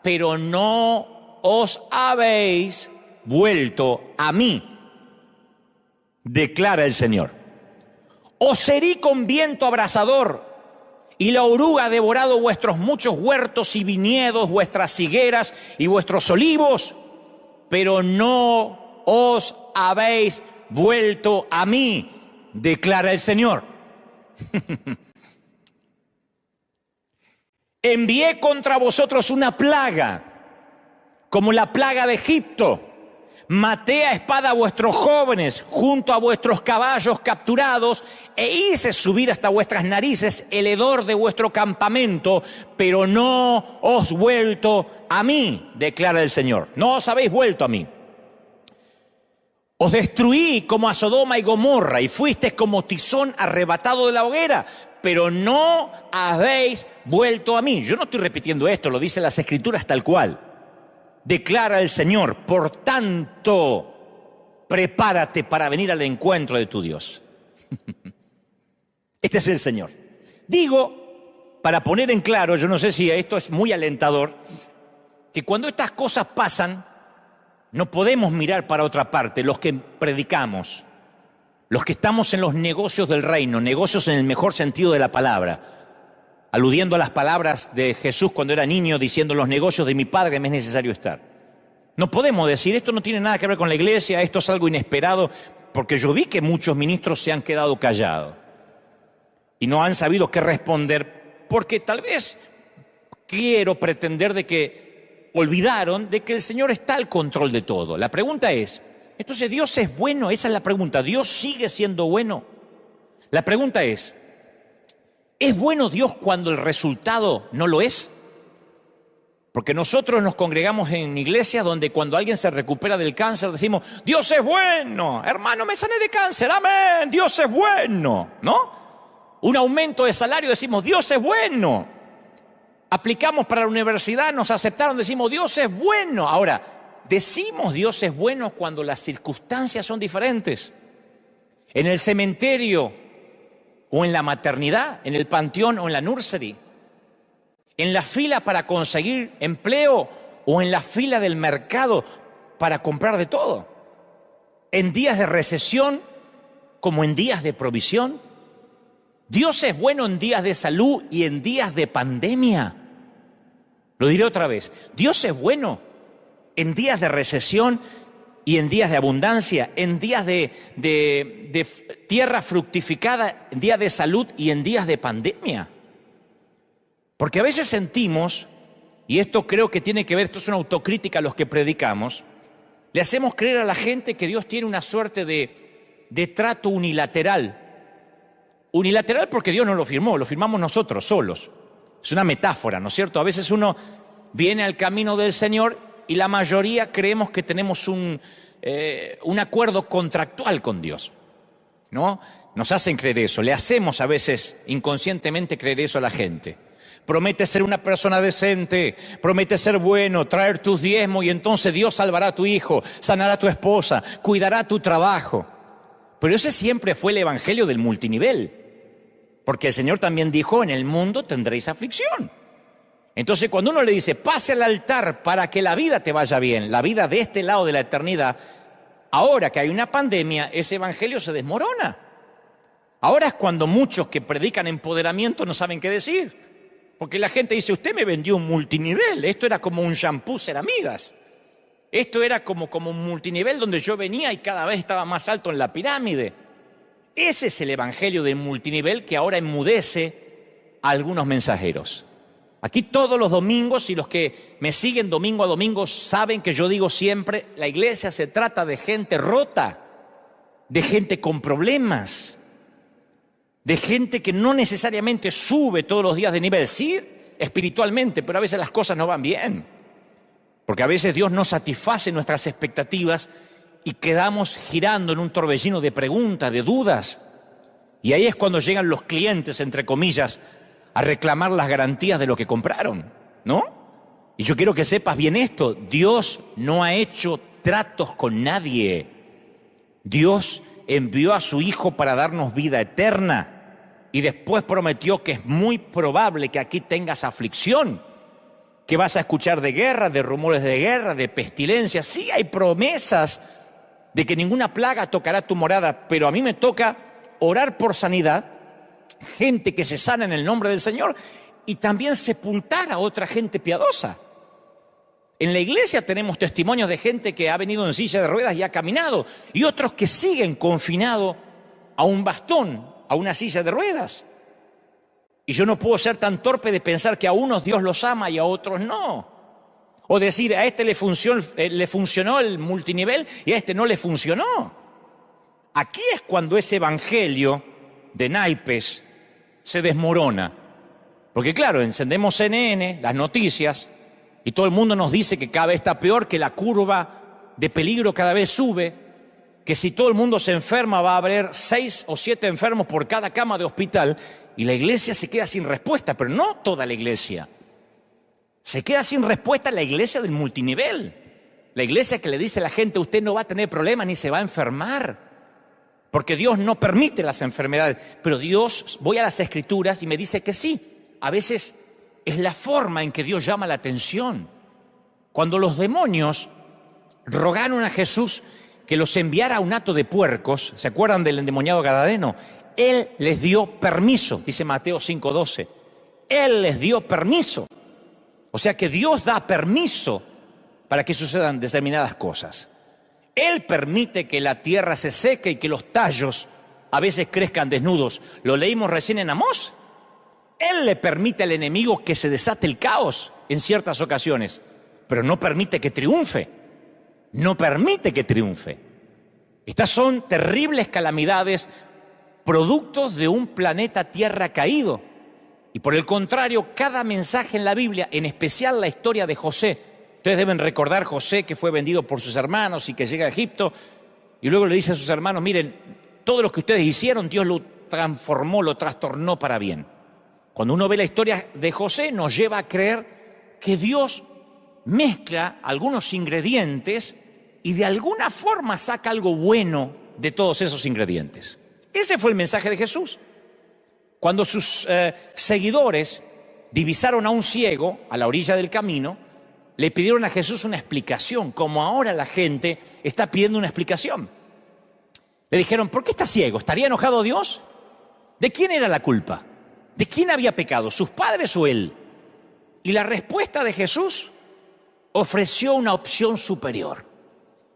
[SPEAKER 1] Pero no os habéis vuelto a mí, declara el Señor. Os herí con viento abrasador y la oruga ha devorado vuestros muchos huertos y viñedos, vuestras higueras y vuestros olivos, pero no os habéis vuelto a mí, declara el Señor. Envié contra vosotros una plaga, como la plaga de Egipto. Maté a espada a vuestros jóvenes junto a vuestros caballos capturados e hice subir hasta vuestras narices el hedor de vuestro campamento, pero no os vuelto a mí, declara el Señor. No os habéis vuelto a mí. Os destruí como a Sodoma y Gomorra y fuisteis como tizón arrebatado de la hoguera, pero no habéis vuelto a mí. Yo no estoy repitiendo esto, lo dicen las Escrituras tal cual. Declara el Señor, por tanto, prepárate para venir al encuentro de tu Dios. Este es el Señor. Digo, para poner en claro, yo no sé si esto es muy alentador, que cuando estas cosas pasan, no podemos mirar para otra parte, los que predicamos, los que estamos en los negocios del reino, negocios en el mejor sentido de la palabra, aludiendo a las palabras de Jesús cuando era niño, diciendo: los negocios de mi Padre me es necesario estar. No podemos decir, esto no tiene nada que ver con la iglesia, esto es algo inesperado, porque yo vi que muchos ministros se han quedado callados y no han sabido qué responder, porque tal vez quiero pretender de que olvidaron de que el Señor está al control de todo. La pregunta es, entonces ¿Dios es bueno? Esa es la pregunta. ¿Dios sigue siendo bueno? La pregunta ¿es bueno Dios cuando el resultado no lo es? Porque nosotros nos congregamos en iglesias donde cuando alguien se recupera del cáncer decimos: Dios es bueno, hermano, me sané de cáncer, amén, Dios es bueno, ¿no? Un aumento de salario, decimos: Dios es bueno. Aplicamos para la universidad, nos aceptaron, decimos: Dios es bueno. Ahora, decimos Dios es bueno cuando las circunstancias son diferentes. En el cementerio o en la maternidad, en el panteón o en la nursery, en la fila para conseguir empleo o en la fila del mercado para comprar de todo, en días de recesión como en días de provisión. Dios es bueno en días de salud y en días de pandemia. Lo diré otra vez, Dios es bueno en días de recesión y en días de abundancia, en días de tierra fructificada, en días de salud y en días de pandemia. Porque a veces sentimos, y esto creo que tiene que ver, esto es una autocrítica a los que predicamos, le hacemos creer a la gente que Dios tiene una suerte de trato unilateral. Unilateral porque Dios no lo firmó, lo firmamos nosotros solos. Es una metáfora, ¿no es cierto? A veces uno viene al camino del Señor y la mayoría creemos que tenemos un acuerdo contractual con Dios, ¿no? Nos hacen creer eso, le hacemos a veces inconscientemente creer eso a la gente. Promete ser una persona decente, promete ser bueno, traer tus diezmos y entonces Dios salvará a tu hijo, sanará a tu esposa, cuidará tu trabajo. Pero ese siempre fue el evangelio del multinivel, porque el Señor también dijo: en el mundo tendréis aflicción. Entonces cuando uno le dice: pase al altar para que la vida te vaya bien, la vida de este lado de la eternidad, ahora que hay una pandemia, ese evangelio se desmorona. Ahora es cuando muchos que predican empoderamiento no saben qué decir. Porque la gente dice: usted me vendió un multinivel, esto era como un shampoo Ceramidas. Esto era como un multinivel donde yo venía y cada vez estaba más alto en la pirámide. Ese es el evangelio del multinivel que ahora enmudece a algunos mensajeros. Aquí todos los domingos, y los que me siguen domingo a domingo saben que yo digo siempre: la iglesia se trata de gente rota, de gente con problemas, de gente que no necesariamente sube todos los días de nivel, sí espiritualmente, pero a veces las cosas no van bien, porque a veces Dios no satisface nuestras expectativas y quedamos girando en un torbellino de preguntas, de dudas. Y ahí es cuando llegan los clientes, entre comillas, a reclamar las garantías de lo que compraron, ¿no? Y yo quiero que sepas bien esto: Dios no ha hecho tratos con nadie. Dios envió a su Hijo para darnos vida eterna y después prometió que es muy probable que aquí tengas aflicción, que vas a escuchar de guerra, de rumores de guerra, de pestilencia. Sí, hay promesas de que ninguna plaga tocará tu morada, pero a mí me toca orar por sanidad, gente que se sana en el nombre del Señor, y también sepultar a otra gente piadosa. En la iglesia tenemos testimonios de gente que ha venido en silla de ruedas y ha caminado, y otros que siguen confinados a un bastón, a una silla de ruedas. Y yo no puedo ser tan torpe de pensar que a unos Dios los ama y a otros no. O decir, a este le funcionó el multinivel y a este no le funcionó. Aquí es cuando ese evangelio de naipes se desmorona. Porque claro, encendemos CNN, las noticias, y todo el mundo nos dice que cada vez está peor, que la curva de peligro cada vez sube, que si todo el mundo se enferma va a haber 6 o 7 enfermos por cada cama de hospital, y la iglesia se queda sin respuesta, pero no toda la iglesia. Se queda sin respuesta la iglesia del multinivel, la iglesia que le dice a la gente: usted no va a tener problemas ni se va a enfermar, porque Dios no permite las enfermedades. Pero Dios, voy a las Escrituras y me dice que sí. A veces es la forma en que Dios llama la atención. Cuando los demonios rogaron a Jesús que los enviara a un hato de puercos, ¿se acuerdan del endemoniado gadareno? Él les dio permiso, dice Mateo 5:12. Él les dio permiso. O sea que Dios da permiso para que sucedan determinadas cosas. Él permite que la tierra se seque y que los tallos a veces crezcan desnudos. Lo leímos recién en Amós. Él le permite al enemigo que se desate el caos en ciertas ocasiones, pero no permite que triunfe. No permite que triunfe. Estas son terribles calamidades, productos de un planeta Tierra caído. Y por el contrario, cada mensaje en la Biblia, en especial la historia de José, ustedes deben recordar José, que fue vendido por sus hermanos y que llega a Egipto, y luego le dice a sus hermanos: miren, todo lo que ustedes hicieron, Dios lo transformó, lo trastornó para bien. Cuando uno ve la historia de José, nos lleva a creer que Dios mezcla algunos ingredientes y de alguna forma saca algo bueno de todos esos ingredientes. Ese fue el mensaje de Jesús. Cuando sus seguidores divisaron a un ciego a la orilla del camino, le pidieron a Jesús una explicación, como ahora la gente está pidiendo una explicación. Le dijeron: ¿por qué está ciego? ¿Estaría enojado Dios? ¿De quién era la culpa? ¿De quién había pecado? ¿Sus padres o él? Y la respuesta de Jesús ofreció una opción superior.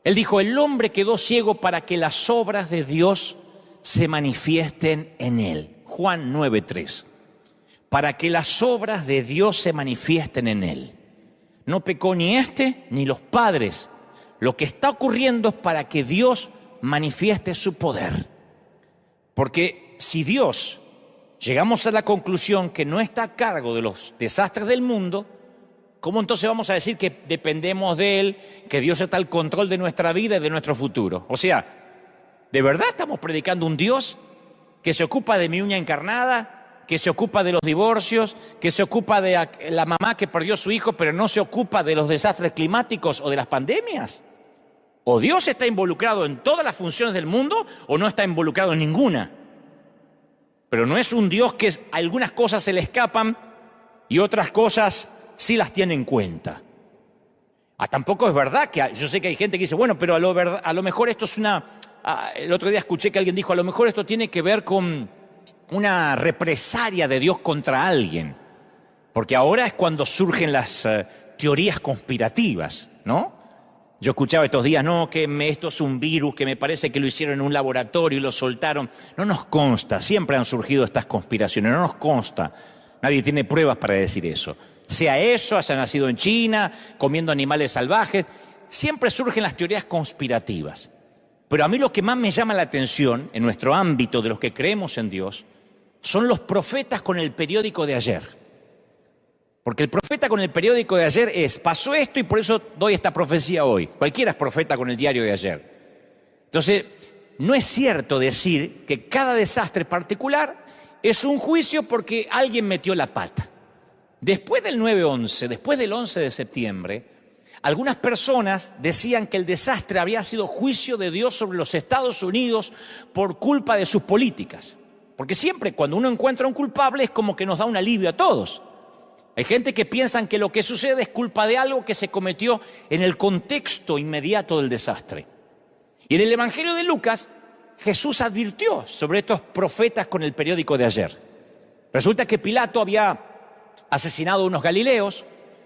[SPEAKER 1] Él dijo: el hombre quedó ciego para que las obras de Dios se manifiesten en él. Juan 9:3. Para que las obras de Dios se manifiesten en él. No pecó ni este ni los padres. Lo que está ocurriendo es para que Dios manifieste su poder. Porque si Dios llegamos a la conclusión que no está a cargo de los desastres del mundo, ¿cómo entonces vamos a decir que dependemos de Él, que Dios está al control de nuestra vida y de nuestro futuro? O sea, ¿de verdad estamos predicando un Dios que se ocupa de mi uña encarnada, que se ocupa de los divorcios, que se ocupa de la mamá que perdió a su hijo, pero no se ocupa de los desastres climáticos o de las pandemias? ¿O Dios está involucrado en todas las funciones del mundo o no está involucrado en ninguna? Pero no es un Dios que algunas cosas se le escapan y otras cosas sí las tiene en cuenta. Tampoco es verdad que yo sé que hay gente que dice: bueno, pero a lo mejor esto es el otro día escuché que alguien dijo: a lo mejor esto tiene que ver con una represalia de Dios contra alguien. Porque ahora es cuando surgen las teorías conspirativas, ¿no? Yo escuchaba estos días: no, que esto es un virus, que me parece que lo hicieron en un laboratorio y lo soltaron. No nos consta, siempre han surgido estas conspiraciones, no nos consta. Nadie tiene pruebas para decir eso. Sea eso, haya nacido en China, comiendo animales salvajes, siempre surgen las teorías conspirativas. Pero a mí lo que más me llama la atención en nuestro ámbito de los que creemos en Dios son los profetas con el periódico de ayer. Porque el profeta con el periódico de ayer pasó esto y por eso doy esta profecía hoy. Cualquiera es profeta con el diario de ayer. Entonces, no es cierto decir que cada desastre particular es un juicio porque alguien metió la pata. Después del 9/11, después del 11 de septiembre, algunas personas decían que el desastre había sido juicio de Dios sobre los Estados Unidos por culpa de sus políticas. Porque siempre cuando uno encuentra un culpable es como que nos da un alivio a todos. Hay gente que piensa que lo que sucede es culpa de algo que se cometió en el contexto inmediato del desastre. Y en el Evangelio de Lucas, Jesús advirtió sobre estos profetas con el periódico de ayer. Resulta que Pilato había asesinado a unos galileos,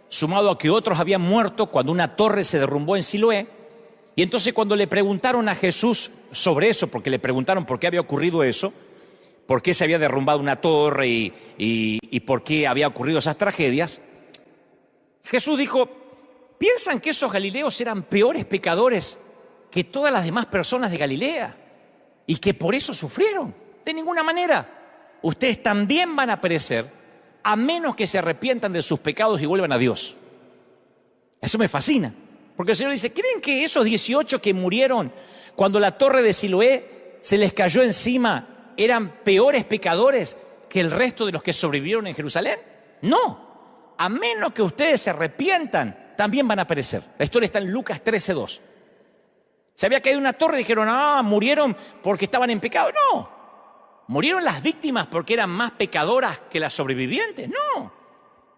[SPEAKER 1] sumado a que otros habían muerto cuando una torre se derrumbó en Siloé. Y entonces cuando le preguntaron a Jesús sobre eso, porque le preguntaron por qué había ocurrido eso, por qué se había derrumbado una torre y por qué había ocurrido esas tragedias, Jesús dijo, ¿piensan que esos galileos eran peores pecadores que todas las demás personas de Galilea y que por eso sufrieron? De ninguna manera. Ustedes también van a perecer a menos que se arrepientan de sus pecados y vuelvan a Dios. Eso me fascina, porque el Señor dice, ¿creen que esos 18 que murieron cuando la torre de Siloé se les cayó encima eran peores pecadores que el resto de los que sobrevivieron en Jerusalén? No, a menos que ustedes se arrepientan, también van a perecer. La historia está en Lucas 13:2. Se había caído una torre y dijeron, murieron porque estaban en pecado. No, ¿murieron las víctimas porque eran más pecadoras que las sobrevivientes? No,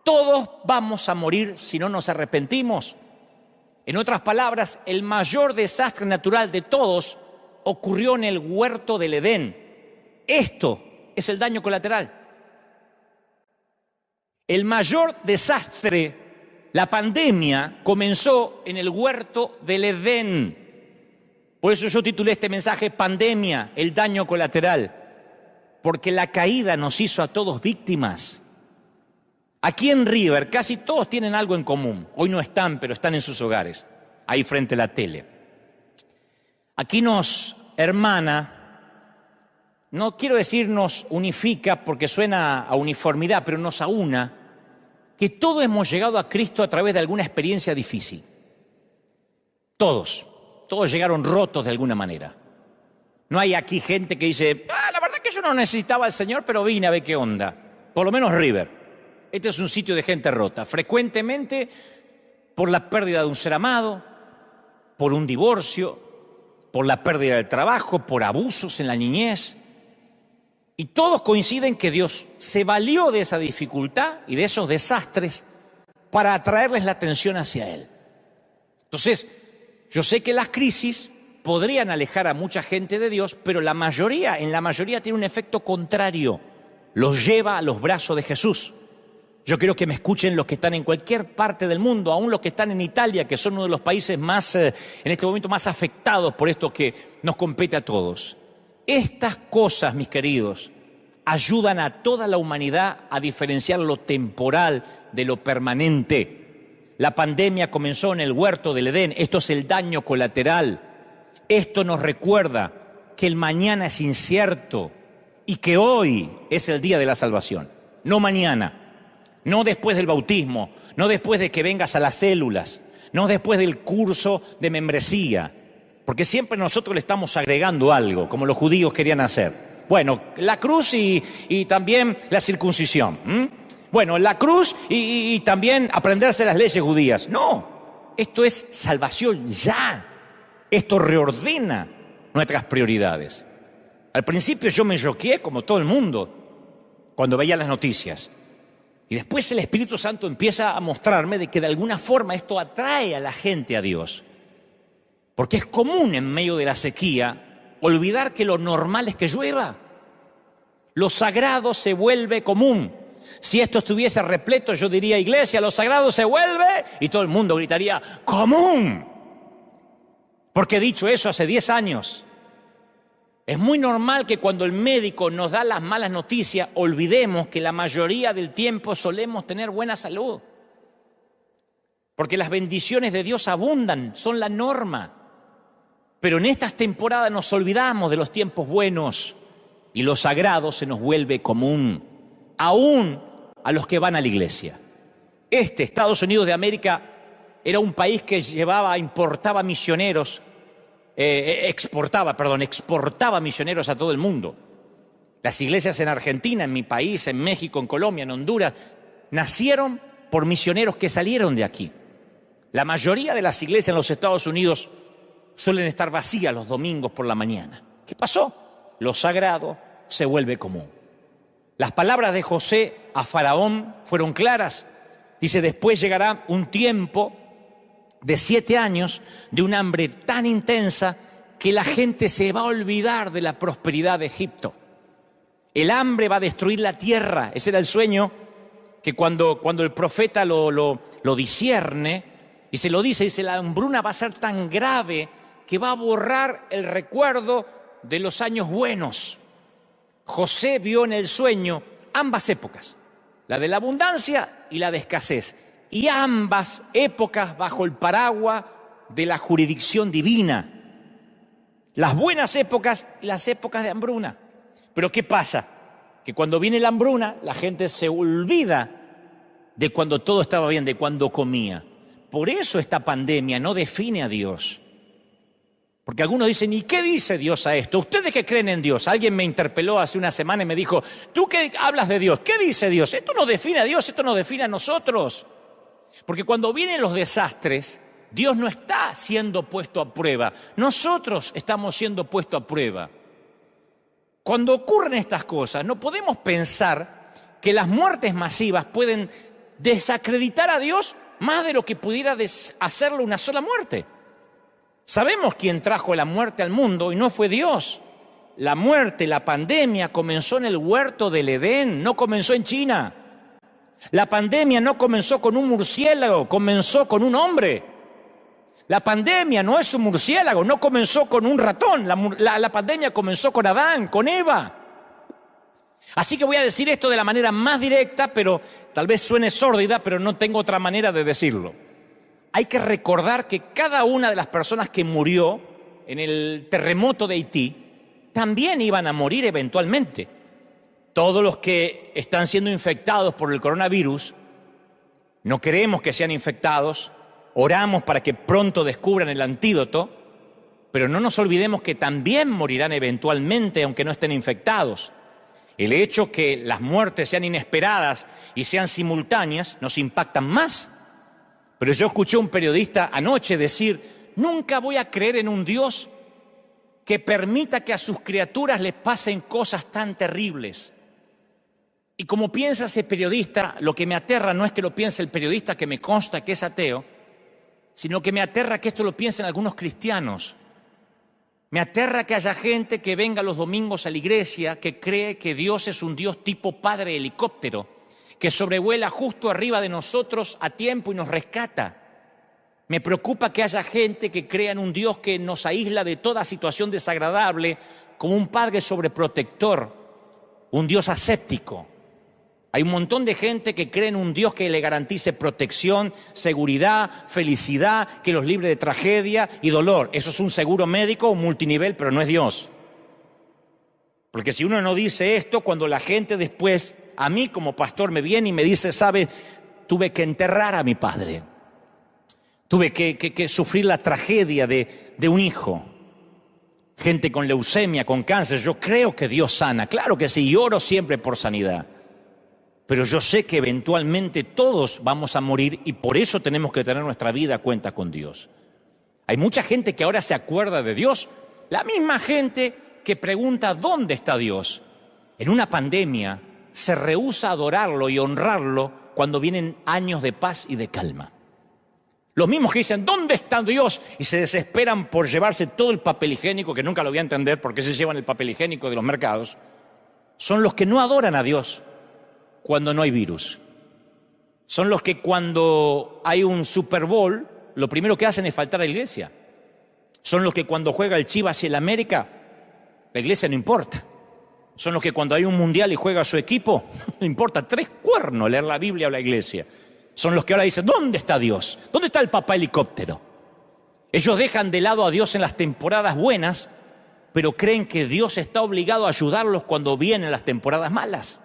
[SPEAKER 1] todos vamos a morir si no nos arrepentimos. En otras palabras, el mayor desastre natural de todos ocurrió en el huerto del Edén. Esto es el daño colateral. El mayor desastre, la pandemia, comenzó en el huerto del Edén. Por eso yo titulé este mensaje Pandemia, el daño colateral. Porque la caída nos hizo a todos víctimas. Aquí en River casi todos tienen algo en común. Hoy no están, pero están en sus hogares, ahí frente a la tele. Aquí nos hermana. No quiero decir nos unifica porque suena a uniformidad, pero nos aúna, que todos hemos llegado a Cristo a través de alguna experiencia difícil. Todos llegaron rotos de alguna manera. No hay aquí gente que dice, la verdad que yo no necesitaba al Señor, pero vine a ver qué onda. Por lo menos River. Este es un sitio de gente rota, frecuentemente por la pérdida de un ser amado, por un divorcio, por la pérdida del trabajo, por abusos en la niñez. Y todos coinciden que Dios se valió de esa dificultad y de esos desastres para atraerles la atención hacia Él. Entonces, yo sé que las crisis podrían alejar a mucha gente de Dios, pero en la mayoría tiene un efecto contrario. Los lleva a los brazos de Jesús. Yo quiero que me escuchen los que están en cualquier parte del mundo, aún los que están en Italia, que son uno de los países más, en este momento, más afectados por esto que nos compete a todos. Estas cosas, mis queridos, ayudan a toda la humanidad a diferenciar lo temporal de lo permanente. La pandemia comenzó en el huerto del Edén. Esto es el daño colateral. Esto nos recuerda que el mañana es incierto y que hoy es el día de la salvación. No mañana, no después del bautismo, no después de que vengas a las células, no después del curso de membresía. Porque siempre nosotros le estamos agregando algo, como los judíos querían hacer. Bueno, la cruz y también la circuncisión. Bueno, la cruz y también aprenderse las leyes judías. No, esto es salvación ya. Esto reordena nuestras prioridades. Al principio yo me choqué como todo el mundo cuando veía las noticias. Y después el Espíritu Santo empieza a mostrarme de que de alguna forma esto atrae a la gente a Dios. Porque es común en medio de la sequía olvidar que lo normal es que llueva. Lo sagrado se vuelve común. Si esto estuviese repleto, yo diría, iglesia, lo sagrado se vuelve, y todo el mundo gritaría, común. Porque he dicho eso hace 10 años. Es muy normal que cuando el médico nos da las malas noticias, olvidemos que la mayoría del tiempo solemos tener buena salud. Porque las bendiciones de Dios abundan, son la norma. Pero en estas temporadas nos olvidamos de los tiempos buenos y lo sagrado se nos vuelve común, aún a los que van a la iglesia. Estados Unidos de América, era un país que importaba misioneros exportaba misioneros a todo el mundo. Las iglesias en Argentina, en mi país, en México, en Colombia, en Honduras, nacieron por misioneros que salieron de aquí. La mayoría de las iglesias en los Estados Unidos suelen estar vacías los domingos por la mañana. ¿Qué pasó? Lo sagrado se vuelve común. Las palabras de José a Faraón fueron claras. Dice, después llegará un tiempo de 7 años de un hambre tan intensa que la gente se va a olvidar de la prosperidad de Egipto. El hambre va a destruir la tierra. Ese era el sueño que cuando el profeta lo discierne y se lo dice, la hambruna va a ser tan grave que va a borrar el recuerdo de los años buenos. José vio en el sueño ambas épocas, la de la abundancia y la de escasez, y ambas épocas bajo el paraguas de la jurisdicción divina. Las buenas épocas y las épocas de hambruna. Pero ¿qué pasa? Que cuando viene la hambruna, la gente se olvida de cuando todo estaba bien, de cuando comía. Por eso esta pandemia no define a Dios. Porque algunos dicen, ¿y qué dice Dios a esto? ¿Ustedes que creen en Dios? Alguien me interpeló hace una semana y me dijo, ¿tú qué hablas de Dios? ¿Qué dice Dios? Esto no define a Dios, esto nos define a nosotros. Porque cuando vienen los desastres, Dios no está siendo puesto a prueba. Nosotros estamos siendo puestos a prueba. Cuando ocurren estas cosas, no podemos pensar que las muertes masivas pueden desacreditar a Dios más de lo que pudiera hacerlo una sola muerte. Sabemos quién trajo la muerte al mundo y no fue Dios. La muerte, la pandemia comenzó en el huerto del Edén, no comenzó en China. La pandemia no comenzó con un murciélago, comenzó con un hombre. La pandemia no es un murciélago, no comenzó con un ratón. La pandemia comenzó con Adán, con Eva. Así que voy a decir esto de la manera más directa, pero tal vez suene sórdida, pero no tengo otra manera de decirlo. Hay que recordar que cada una de las personas que murió en el terremoto de Haití también iban a morir eventualmente. Todos los que están siendo infectados por el coronavirus, no queremos que sean infectados, oramos para que pronto descubran el antídoto, pero no nos olvidemos que también morirán eventualmente aunque no estén infectados. El hecho que las muertes sean inesperadas y sean simultáneas nos impactan más. Pero yo escuché a un periodista anoche decir, nunca voy a creer en un Dios que permita que a sus criaturas les pasen cosas tan terribles. Y como piensa ese periodista, lo que me aterra no es que lo piense el periodista, que me consta que es ateo, sino que me aterra que esto lo piensen algunos cristianos. Me aterra que haya gente que venga los domingos a la iglesia que cree que Dios es un Dios tipo padre helicóptero, que sobrevuela justo arriba de nosotros a tiempo y nos rescata. Me preocupa que haya gente que crea en un Dios que nos aísla de toda situación desagradable, como un padre sobreprotector, un Dios aséptico. Hay un montón de gente que cree en un Dios que le garantice protección, seguridad, felicidad, que los libre de tragedia y dolor. Eso es un seguro médico, un multinivel, pero no es Dios. Porque si uno no dice esto, cuando la gente después, a mí como pastor, me viene y me dice, ¿sabe? Tuve que enterrar a mi padre. Tuve que sufrir la tragedia de un hijo. Gente con leucemia, con cáncer. Yo creo que Dios sana. Claro que sí, y oro siempre por sanidad. Pero yo sé que eventualmente todos vamos a morir y por eso tenemos que tener nuestra vida a cuenta con Dios. Hay mucha gente que ahora se acuerda de Dios. La misma gente que pregunta ¿dónde está Dios? En una pandemia se rehúsa a adorarlo y honrarlo cuando vienen años de paz y de calma. Los mismos que dicen ¿dónde está Dios? Y se desesperan por llevarse todo el papel higiénico, que nunca lo voy a entender por qué se llevan el papel higiénico de los mercados, son los que no adoran a Dios cuando no hay virus. Son los que cuando hay un Super Bowl, lo primero que hacen es faltar a la iglesia. Son los que cuando juega el Chivas y el América, la iglesia no importa. Son los que cuando hay un mundial y juega su equipo, no importa 3 cuernos leer la Biblia o la iglesia. Son los que ahora dicen, ¿dónde está Dios? ¿Dónde está el papá helicóptero? Ellos dejan de lado a Dios en las temporadas buenas, pero creen que Dios está obligado a ayudarlos cuando vienen las temporadas malas.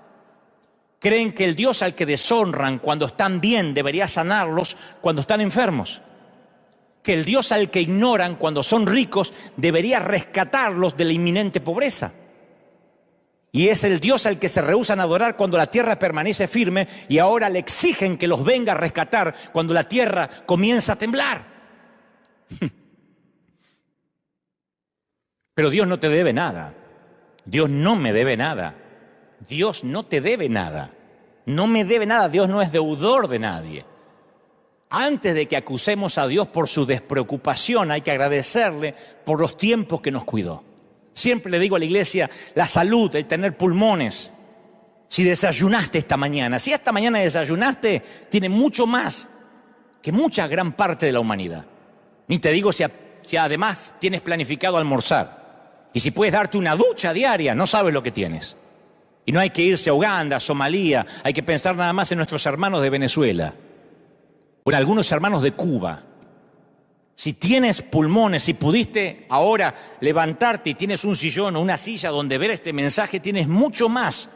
[SPEAKER 1] Creen que el Dios al que deshonran cuando están bien debería sanarlos cuando están enfermos. que el Dios al que ignoran cuando son ricos debería rescatarlos de la inminente pobreza. Y es el Dios al que se rehúsan a adorar cuando la tierra permanece firme y ahora le exigen que los venga a rescatar cuando la tierra comienza a temblar. Pero Dios no te debe nada. Dios no me debe nada. Dios no te debe nada. No me debe nada. Dios no es deudor de nadie. Antes de que acusemos a Dios por su despreocupación, hay que agradecerle por los tiempos que nos cuidó. Siempre le digo a la iglesia, la salud, el tener pulmones. Si desayunaste esta mañana, si esta mañana desayunaste, tiene mucho más que mucha gran parte de la humanidad. Ni te digo si además tienes planificado almorzar. Y si puedes darte una ducha diaria, no sabes lo que tienes. Y no hay que irse a Uganda, a Somalia, hay que pensar nada más en nuestros hermanos de Venezuela. O en algunos hermanos de Cuba. Si tienes pulmones, si pudiste ahora levantarte y tienes un sillón o una silla donde ver este mensaje, tienes mucho más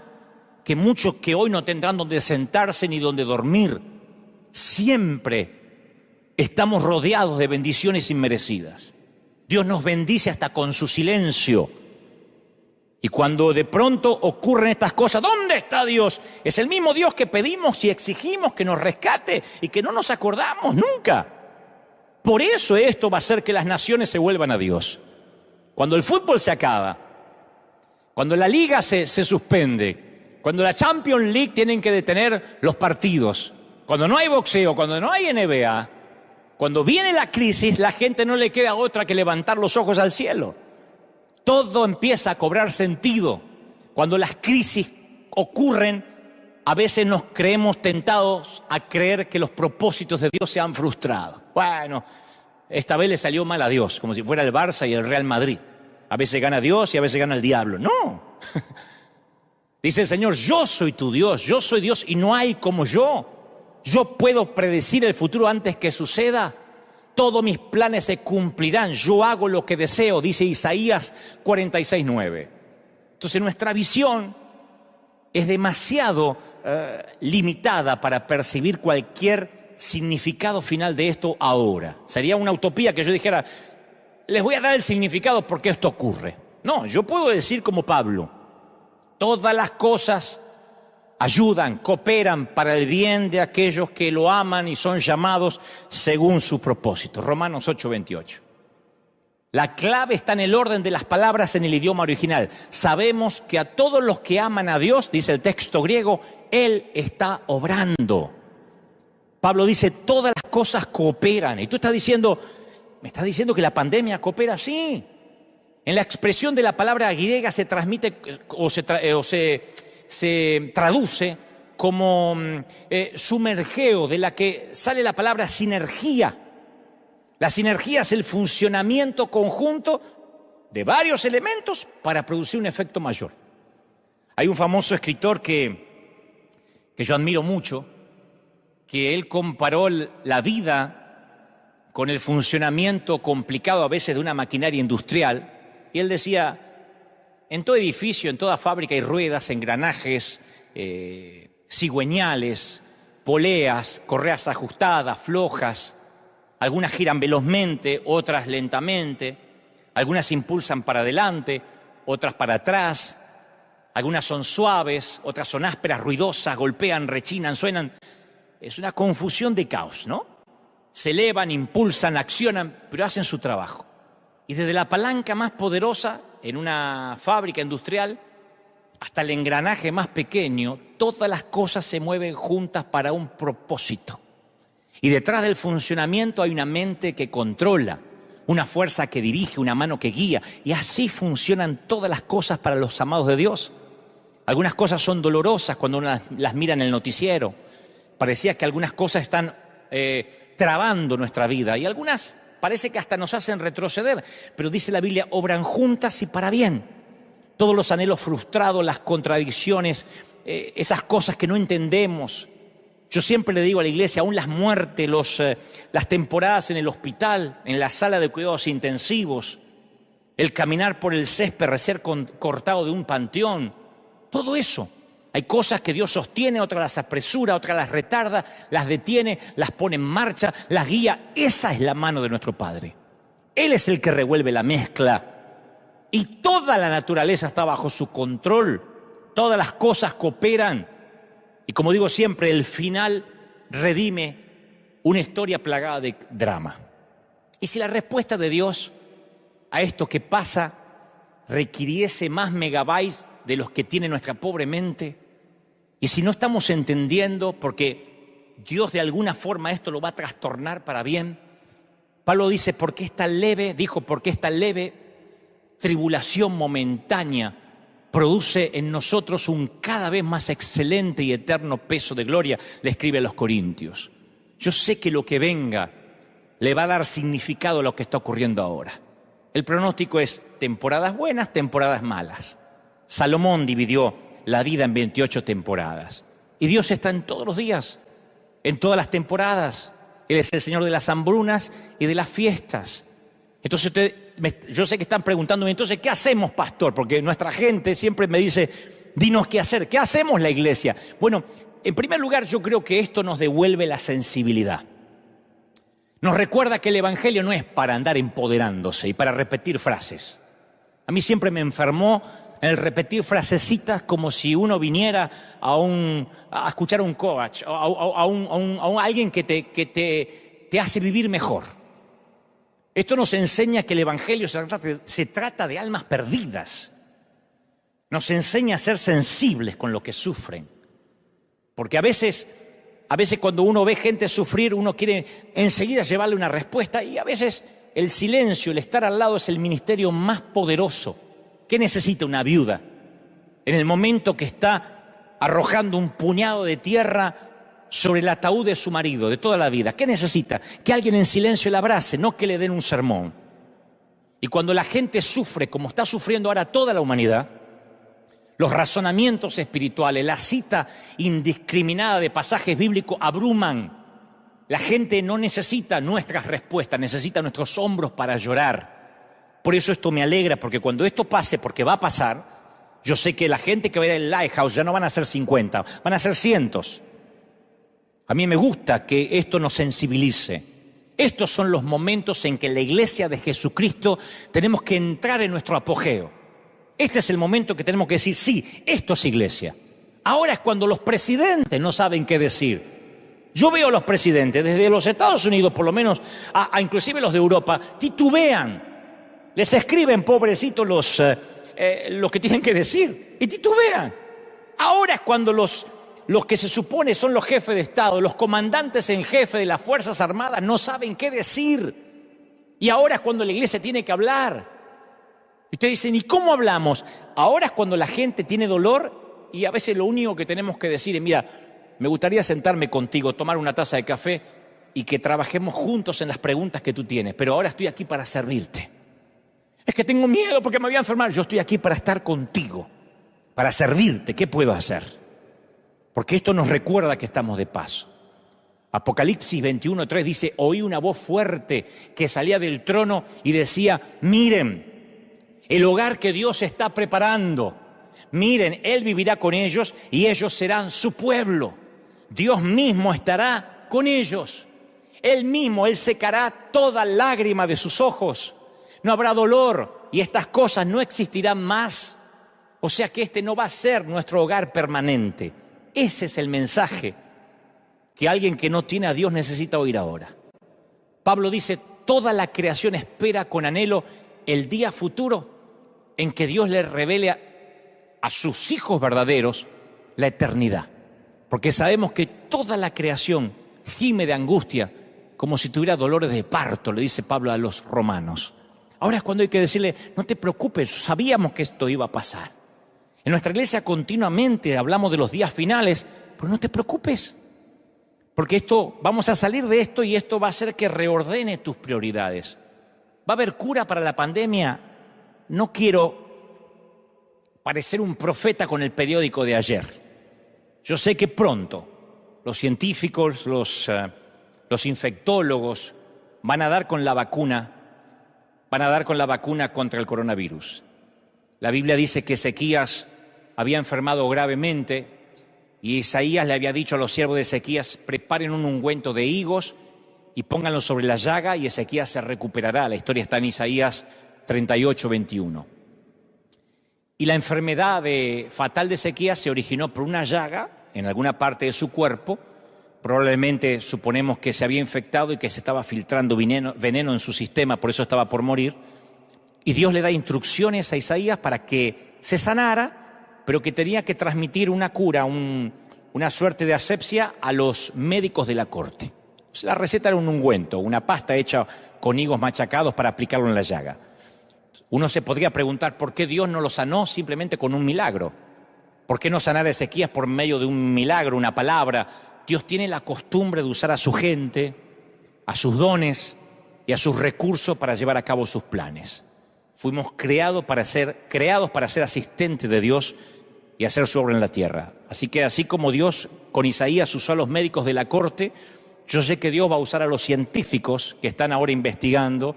[SPEAKER 1] que muchos que hoy no tendrán donde sentarse ni donde dormir. Siempre estamos rodeados de bendiciones inmerecidas. Dios nos bendice hasta con su silencio. Y cuando de pronto ocurren estas cosas, ¿dónde está Dios? Es el mismo Dios que pedimos y exigimos que nos rescate y que no nos acordamos nunca. Por eso esto va a hacer que las naciones se vuelvan a Dios. Cuando el fútbol se acaba, cuando la liga se suspende, cuando la Champions League tienen que detener los partidos, cuando no hay boxeo, cuando no hay NBA, cuando viene la crisis, la gente no le queda otra que levantar los ojos al cielo. Todo empieza a cobrar sentido. Cuando las crisis ocurren, a veces nos creemos tentados a creer que los propósitos de Dios se han frustrado. Bueno, esta vez le salió mal a Dios, como si fuera el Barça y el Real Madrid. A veces gana Dios y a veces gana el diablo. No. Dice el Señor, yo soy tu Dios, yo soy Dios y no hay como yo. Yo puedo predecir el futuro antes que suceda. Todos mis planes se cumplirán. Yo hago lo que deseo, dice Isaías 46:9. Entonces nuestra visión es demasiado limitada para percibir cualquier significado final de esto ahora. Sería una utopía que yo dijera, les voy a dar el significado porque esto ocurre. No, yo puedo decir como Pablo, todas las cosas ayudan, cooperan para el bien de aquellos que lo aman y son llamados según su propósito. Romanos 8:28. La clave está en el orden de las palabras en el idioma original. Sabemos que a todos los que aman a Dios, dice el texto griego, Él está obrando. Pablo dice, todas las cosas cooperan. Y tú estás diciendo, ¿me estás diciendo que la pandemia coopera? Sí. En la expresión de la palabra griega se transmite se traduce como sumergeo, de la que sale la palabra sinergia. La sinergia es el funcionamiento conjunto de varios elementos para producir un efecto mayor. Hay un famoso escritor que yo admiro mucho, que él comparó la vida con el funcionamiento complicado a veces de una maquinaria industrial, y él decía, en todo edificio, en toda fábrica hay ruedas, engranajes, cigüeñales, poleas, correas ajustadas, flojas. Algunas giran velozmente, otras lentamente. Algunas impulsan para adelante, otras para atrás. Algunas son suaves, otras son ásperas, ruidosas, golpean, rechinan, suenan. Es una confusión de caos, ¿no? Se elevan, impulsan, accionan, pero hacen su trabajo. Y desde la palanca más poderosa en una fábrica industrial hasta el engranaje más pequeño, todas las cosas se mueven juntas para un propósito. Y detrás del funcionamiento hay una mente que controla, una fuerza que dirige, una mano que guía. Y así funcionan todas las cosas para los amados de Dios. Algunas cosas son dolorosas cuando uno las mira en el noticiero. Parecía que algunas cosas están trabando nuestra vida y algunas parece que hasta nos hacen retroceder. Pero dice la Biblia, obran juntas y para bien. Todos los anhelos frustrados, las contradicciones, esas cosas que no entendemos. Yo siempre le digo a la iglesia, aún las muertes, las temporadas en el hospital, en la sala de cuidados intensivos, el caminar por el césped, recién cortado de un panteón, todo eso Hay cosas que Dios sostiene, otras las apresura, otras las retarda, las detiene, las pone en marcha, las guía. Esa es la mano de nuestro Padre. Él es el que revuelve la mezcla y toda la naturaleza está bajo su control. Todas las cosas cooperan y, como digo siempre, el final redime una historia plagada de drama. Y si la respuesta de Dios a esto que pasa requiriese más megabytes de los que tiene nuestra pobre mente, y si no estamos entendiendo porque Dios de alguna forma esto lo va a trastornar para bien, Pablo dice, porque esta leve tribulación momentánea produce en nosotros un cada vez más excelente y eterno peso de gloria, le escribe a los Corintios. Yo sé que lo que venga le va a dar significado a lo que está ocurriendo ahora. El pronóstico es temporadas buenas, temporadas malas. Salomón dividió la vida en 28 temporadas. Y Dios está en todos los días, en todas las temporadas. Él es el Señor de las hambrunas y de las fiestas. Entonces yo sé que están preguntándome, entonces, ¿qué hacemos, pastor? Porque nuestra gente siempre me dice, dinos qué hacer. ¿Qué hacemos la iglesia? Bueno, en primer lugar, yo creo que esto nos devuelve la sensibilidad. Nos recuerda que el Evangelio no es para andar empoderándose y para repetir frases. A mí siempre me enfermó el repetir frasecitas como si uno viniera a escuchar a un coach, a alguien que te hace vivir mejor. Esto nos enseña que el Evangelio se trata de almas perdidas. Nos enseña a ser sensibles con lo que sufren. Porque a veces cuando uno ve gente sufrir, uno quiere enseguida llevarle una respuesta y a veces el silencio, el estar al lado es el ministerio más poderoso. ¿Qué necesita una viuda en el momento que está arrojando un puñado de tierra sobre el ataúd de su marido de toda la vida? ¿Qué necesita? Que alguien en silencio la abrace, no que le den un sermón. Y cuando la gente sufre, como está sufriendo ahora toda la humanidad, los razonamientos espirituales, la cita indiscriminada de pasajes bíblicos abruman. La gente no necesita nuestras respuestas, necesita nuestros hombros para llorar. Por eso esto me alegra, porque cuando esto pase, porque va a pasar, yo sé que la gente que va a ir al Lighthouse ya no van a ser 50, van a ser cientos. A mí me gusta que esto nos sensibilice. Estos son los momentos en que la iglesia de Jesucristo tenemos que entrar en nuestro apogeo. Este es el momento que tenemos que decir, sí, esto es iglesia. Ahora es cuando los presidentes no saben qué decir. Yo veo a los presidentes, desde los Estados Unidos por lo menos, a inclusive los de Europa, titubean. Les escriben, pobrecitos, lo que tienen que decir, y titubean. Ahora es cuando los que se supone son los jefes de Estado, los comandantes en jefe de las Fuerzas Armadas no saben qué decir. Y ahora es cuando la iglesia tiene que hablar. Y ustedes dicen, ¿y cómo hablamos? Ahora es cuando la gente tiene dolor y a veces lo único que tenemos que decir es, mira, me gustaría sentarme contigo, tomar una taza de café y que trabajemos juntos en las preguntas que tú tienes, pero ahora estoy aquí para servirte. Es que tengo miedo porque me voy a enfermar. Yo estoy aquí para estar contigo, para servirte. ¿Qué puedo hacer? Porque esto nos recuerda que estamos de paso. Apocalipsis 21:3 dice, oí una voz fuerte que salía del trono y decía, miren, el hogar que Dios está preparando. Miren, Él vivirá con ellos y ellos serán su pueblo. Dios mismo estará con ellos. Él mismo, Él secará toda lágrima de sus ojos. No habrá dolor y estas cosas no existirán más. O sea que este no va a ser nuestro hogar permanente. Ese es el mensaje que alguien que no tiene a Dios necesita oír ahora. Pablo dice, toda la creación espera con anhelo el día futuro en que Dios le revele a sus hijos verdaderos la eternidad. Porque sabemos que toda la creación gime de angustia como si tuviera dolores de parto, le dice Pablo a los romanos. Ahora es cuando hay que decirle, no te preocupes, sabíamos que esto iba a pasar. En nuestra iglesia continuamente hablamos de los días finales, pero no te preocupes, porque vamos a salir de esto y esto va a hacer que reordene tus prioridades. ¿Va a haber cura para la pandemia? No quiero parecer un profeta con el periódico de ayer. Yo sé que pronto los científicos, los infectólogos van a dar con la vacuna contra el coronavirus. La Biblia dice que Ezequías había enfermado gravemente Y Isaías le había dicho a los siervos de Ezequías: preparen un ungüento de higos y pónganlo sobre la llaga y Ezequías se recuperará. La historia está en Isaías 38:21. Y la enfermedad fatal de Ezequías se originó por una llaga en alguna parte de su cuerpo. Probablemente suponemos que se había infectado y que se estaba filtrando veneno en su sistema, por eso estaba por morir. Y Dios le da instrucciones a Isaías para que se sanara, pero que tenía que transmitir una cura, una suerte de asepsia a los médicos de la corte. La receta era un ungüento, una pasta hecha con higos machacados para aplicarlo en la llaga. Uno se podría preguntar por qué Dios no lo sanó simplemente con un milagro. ¿Por qué no sanar a Ezequías por medio de un milagro, una palabra? Dios tiene la costumbre de usar a su gente, a sus dones y a sus recursos para llevar a cabo sus planes. Fuimos creados para ser asistentes de Dios y hacer su obra en la tierra. Así que así como Dios con Isaías usó a los médicos de la corte, yo sé que Dios va a usar a los científicos que están ahora investigando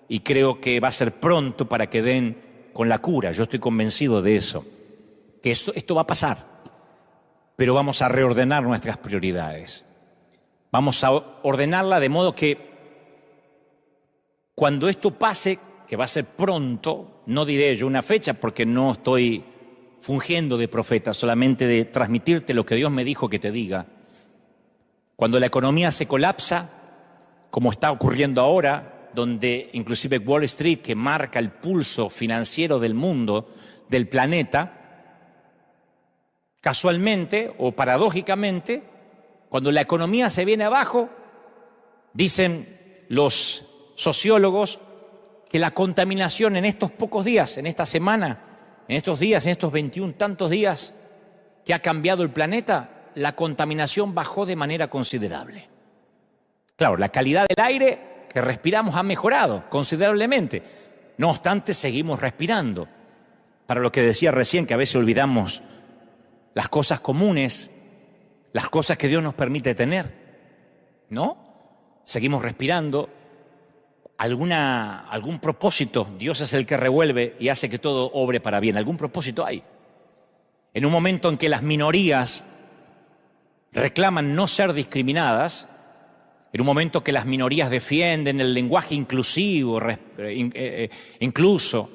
[SPEAKER 1] y creo que va a ser pronto para que den con la cura. Yo estoy convencido de eso, que esto va a pasar, pero vamos a reordenar nuestras prioridades. Vamos a ordenarla de modo que cuando esto pase, que va a ser pronto, no diré yo una fecha porque no estoy fungiendo de profeta, solamente de transmitirte lo que Dios me dijo que te diga. Cuando la economía se colapsa, como está ocurriendo ahora, donde inclusive Wall Street, que marca el pulso financiero del mundo, del planeta, casualmente o paradójicamente, cuando la economía se viene abajo, dicen los sociólogos que la contaminación en estos pocos días, en esta semana, en estos días, en estos 21 tantos días que ha cambiado el planeta, la contaminación bajó de manera considerable. Claro, la calidad del aire que respiramos ha mejorado considerablemente. No obstante, seguimos respirando. Para lo que decía recién, que a veces olvidamos las cosas comunes, las cosas que Dios nos permite tener, ¿no? Seguimos respirando. Algún propósito, Dios es el que revuelve y hace que todo obre para bien. Algún propósito hay. En un momento en que las minorías reclaman no ser discriminadas, en un momento que las minorías defienden el lenguaje inclusivo, incluso,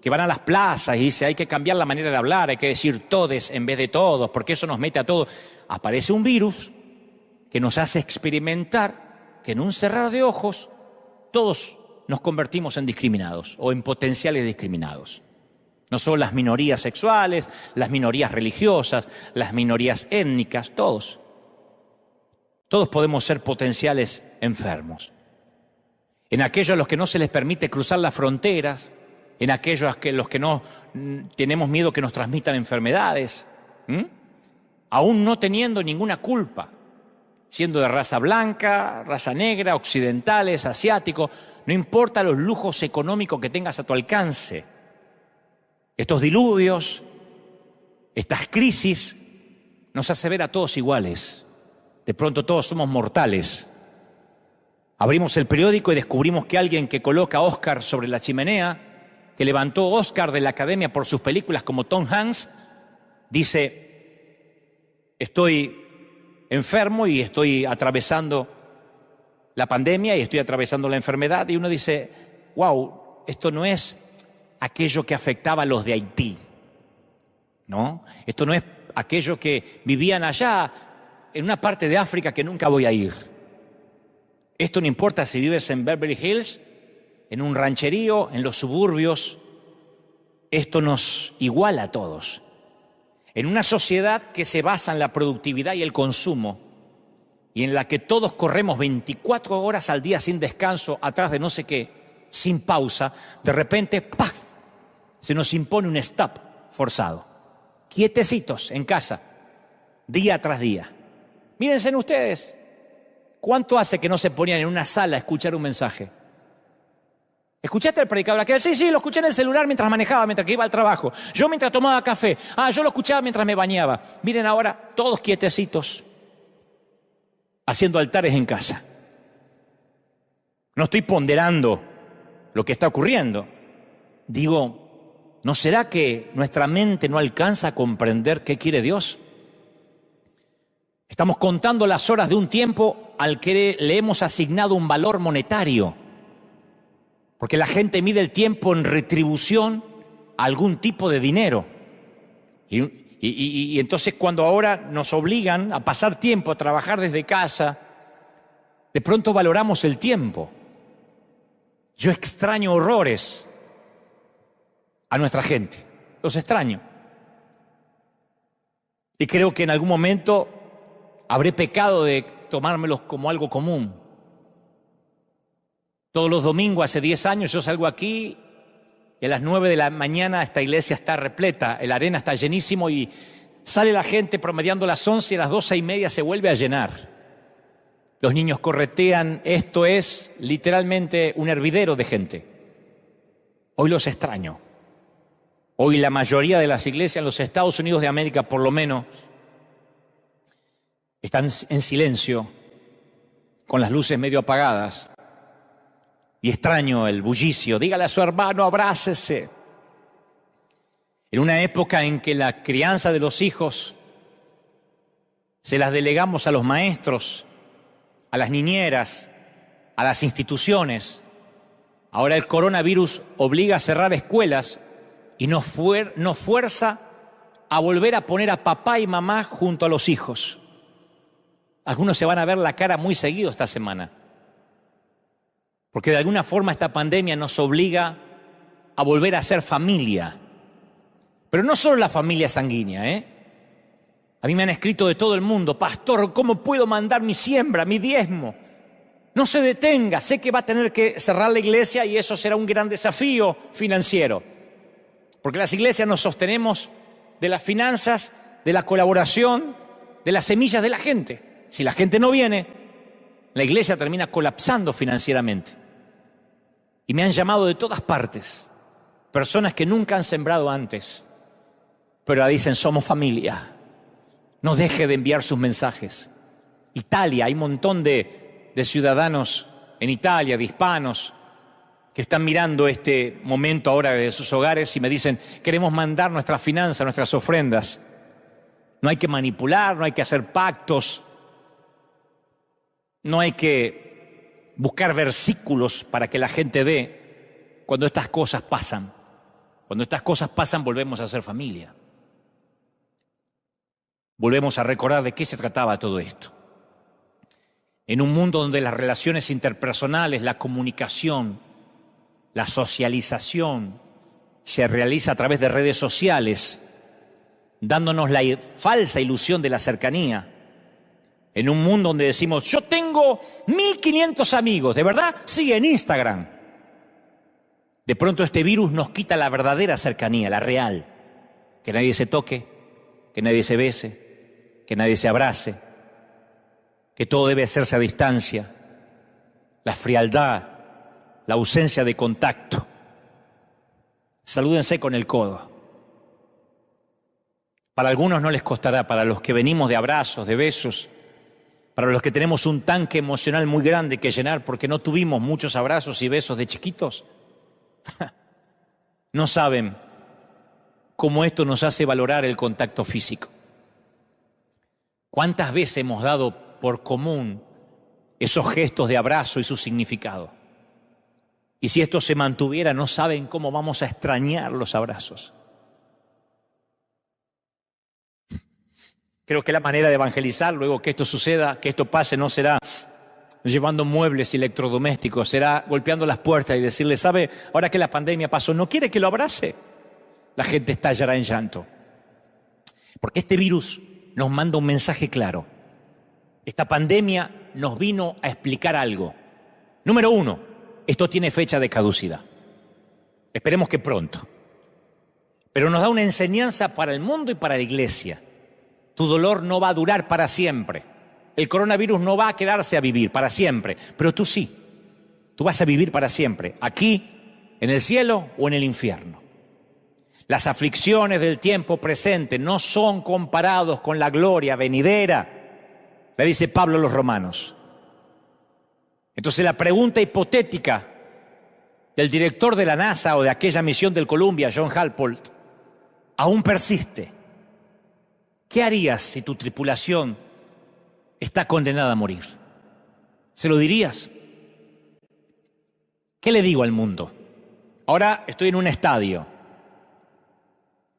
[SPEAKER 1] que van a las plazas y dicen hay que cambiar la manera de hablar, hay que decir todes en vez de todos, porque eso nos mete a todos. Aparece un virus que nos hace experimentar que en un cerrar de ojos todos nos convertimos en discriminados o en potenciales discriminados. No solo las minorías sexuales, las minorías religiosas, las minorías étnicas, todos. Todos podemos ser potenciales enfermos. En aquellos a los que no se les permite cruzar las fronteras, en aquellos a los que no tenemos miedo que nos transmitan enfermedades, aún no teniendo ninguna culpa, siendo de raza blanca, raza negra, occidentales, asiáticos, no importa los lujos económicos que tengas a tu alcance. Estos diluvios, estas crisis, nos hace ver a todos iguales. De pronto todos somos mortales. Abrimos el periódico y descubrimos que alguien que coloca a Oscar sobre la chimenea, que levantó Oscar de la academia por sus películas como Tom Hanks, dice: estoy enfermo y estoy atravesando la pandemia y estoy atravesando la enfermedad. Y uno dice: wow, esto no es aquello que afectaba a los de Haití, ¿no? Esto no es aquello que vivían allá en una parte de África que nunca voy a ir. Esto no importa si vives en Beverly Hills, en un rancherío, en los suburbios. Esto nos iguala a todos. En una sociedad que se basa en la productividad y el consumo y en la que todos corremos 24 horas al día sin descanso, atrás de no sé qué, sin pausa, de repente, ¡paf!, se nos impone un stop forzado. Quietecitos en casa, día tras día. Mírense en ustedes, ¿cuánto hace que no se ponían en una sala a escuchar un mensaje? ¿Escuchaste al predicador aquel? Sí, lo escuché en el celular mientras manejaba, mientras que iba al trabajo. Yo mientras tomaba café. Yo lo escuchaba mientras me bañaba. Miren ahora, todos quietecitos, haciendo altares en casa. No estoy ponderando lo que está ocurriendo. Digo, ¿no será que nuestra mente no alcanza a comprender qué quiere Dios? Estamos contando las horas de un tiempo al que le hemos asignado un valor monetario, porque la gente mide el tiempo en retribución a algún tipo de dinero. Y entonces cuando ahora nos obligan a pasar tiempo, a trabajar desde casa, de pronto valoramos el tiempo. Yo extraño horrores a nuestra gente, los extraño. Y creo que en algún momento habré pecado de tomármelos como algo común. Todos los domingos, hace 10 años, yo salgo aquí y a las 9 de la mañana esta iglesia está repleta, la arena está llenísimo y sale la gente promediando las 11 y a las 12:30 se vuelve a llenar. Los niños corretean, esto es literalmente un hervidero de gente. Hoy los extraño. Hoy la mayoría de las iglesias en los Estados Unidos de América, por lo menos, están en silencio, con las luces medio apagadas. Y extraño el bullicio. Dígale a su hermano, abrácese. En una época en que la crianza de los hijos se las delegamos a los maestros, a las niñeras, a las instituciones. Ahora el coronavirus obliga a cerrar escuelas y nos fuerza a volver a poner a papá y mamá junto a los hijos. Algunos se van a ver la cara muy seguido esta semana, porque de alguna forma esta pandemia nos obliga a volver a ser familia. Pero no solo la familia sanguínea, ¿eh? A mí me han escrito de todo el mundo, pastor, ¿cómo puedo mandar mi siembra, mi diezmo? No se detenga, sé que va a tener que cerrar la iglesia y eso será un gran desafío financiero. Porque las iglesias nos sostenemos de las finanzas, de la colaboración, de las semillas de la gente. Si la gente no viene, la iglesia termina colapsando financieramente. Y me han llamado de todas partes, personas que nunca han sembrado antes, pero ahora dicen, somos familia. No deje de enviar sus mensajes. Italia, hay un montón de ciudadanos en Italia, de hispanos, que están mirando este momento ahora de sus hogares y me dicen, queremos mandar nuestras finanzas, nuestras ofrendas. No hay que manipular, no hay que hacer pactos, no hay que buscar versículos para que la gente dé. Cuando estas cosas pasan, volvemos a ser familia. Volvemos a recordar de qué se trataba todo esto. En un mundo donde las relaciones interpersonales, la comunicación, la socialización se realiza a través de redes sociales, dándonos la falsa ilusión de la cercanía. En un mundo donde decimos, yo tengo 1.500 amigos, ¿de verdad? Sí, en Instagram. De pronto este virus nos quita la verdadera cercanía, la real. Que nadie se toque, que nadie se bese, que nadie se abrace, que todo debe hacerse a distancia, la frialdad, la ausencia de contacto. Salúdense con el codo. Para algunos no les costará, para los que venimos de abrazos, de besos, para los que tenemos un tanque emocional muy grande que llenar porque no tuvimos muchos abrazos y besos de chiquitos, no saben cómo esto nos hace valorar el contacto físico. ¿Cuántas veces hemos dado por común esos gestos de abrazo y su significado? Y si esto se mantuviera, no saben cómo vamos a extrañar los abrazos. Creo que la manera de evangelizar, luego que esto suceda, que esto pase, no será llevando muebles y electrodomésticos, será golpeando las puertas y decirle, ¿sabe? Ahora que la pandemia pasó, ¿no quiere que lo abrace? La gente estallará en llanto. Porque este virus nos manda un mensaje claro. Esta pandemia nos vino a explicar algo. Número 1, esto tiene fecha de caducidad. Esperemos que pronto. Pero nos da una enseñanza para el mundo y para la iglesia. Tu dolor no va a durar para siempre. El coronavirus no va a quedarse a vivir para siempre, pero tú sí. Tú vas a vivir para siempre, aquí, en el cielo o en el infierno. Las aflicciones del tiempo presente no son comparados con la gloria venidera, le dice Pablo a los romanos. Entonces la pregunta hipotética del director de la NASA o de aquella misión del Columbia, John Halport, aún persiste. ¿Qué harías si tu tripulación está condenada a morir. ¿Se lo dirías? ¿Qué le digo al mundo? Ahora estoy en un estadio.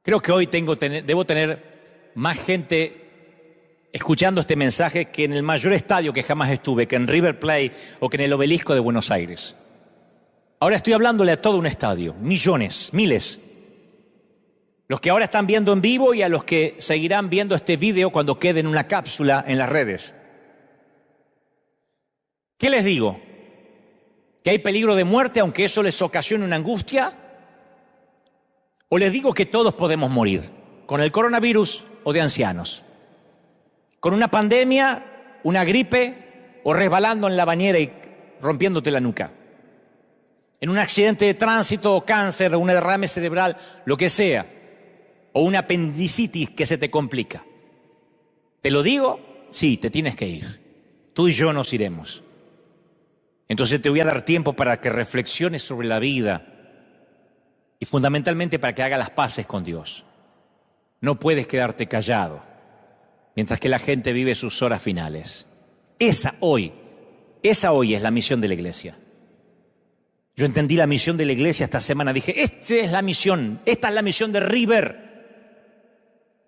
[SPEAKER 1] Creo que hoy debo tener más gente escuchando este mensaje que en el mayor estadio que jamás estuve, que en River Plate o que en el Obelisco de Buenos Aires. Ahora estoy hablándole a todo un estadio, millones, miles. Los que ahora están viendo en vivo y a los que seguirán viendo este video cuando quede en una cápsula en las redes. ¿Qué les digo? ¿Que hay peligro de muerte aunque eso les ocasione una angustia? ¿O les digo que todos podemos morir? ¿Con el coronavirus o de ancianos? ¿Con una pandemia, una gripe o resbalando en la bañera y rompiéndote la nuca? ¿En un accidente de tránsito o cáncer o un derrame cerebral, lo que sea? ¿O una apendicitis que se te complica? ¿Te lo digo? Sí, te tienes que ir. Tú y yo nos iremos. Entonces te voy a dar tiempo para que reflexiones sobre la vida y fundamentalmente para que hagas las paces con Dios. No puedes quedarte callado mientras que la gente vive sus horas finales. Esa hoy es la misión de la iglesia. Yo entendí la misión de la iglesia esta semana. Dije, esta es la misión de River.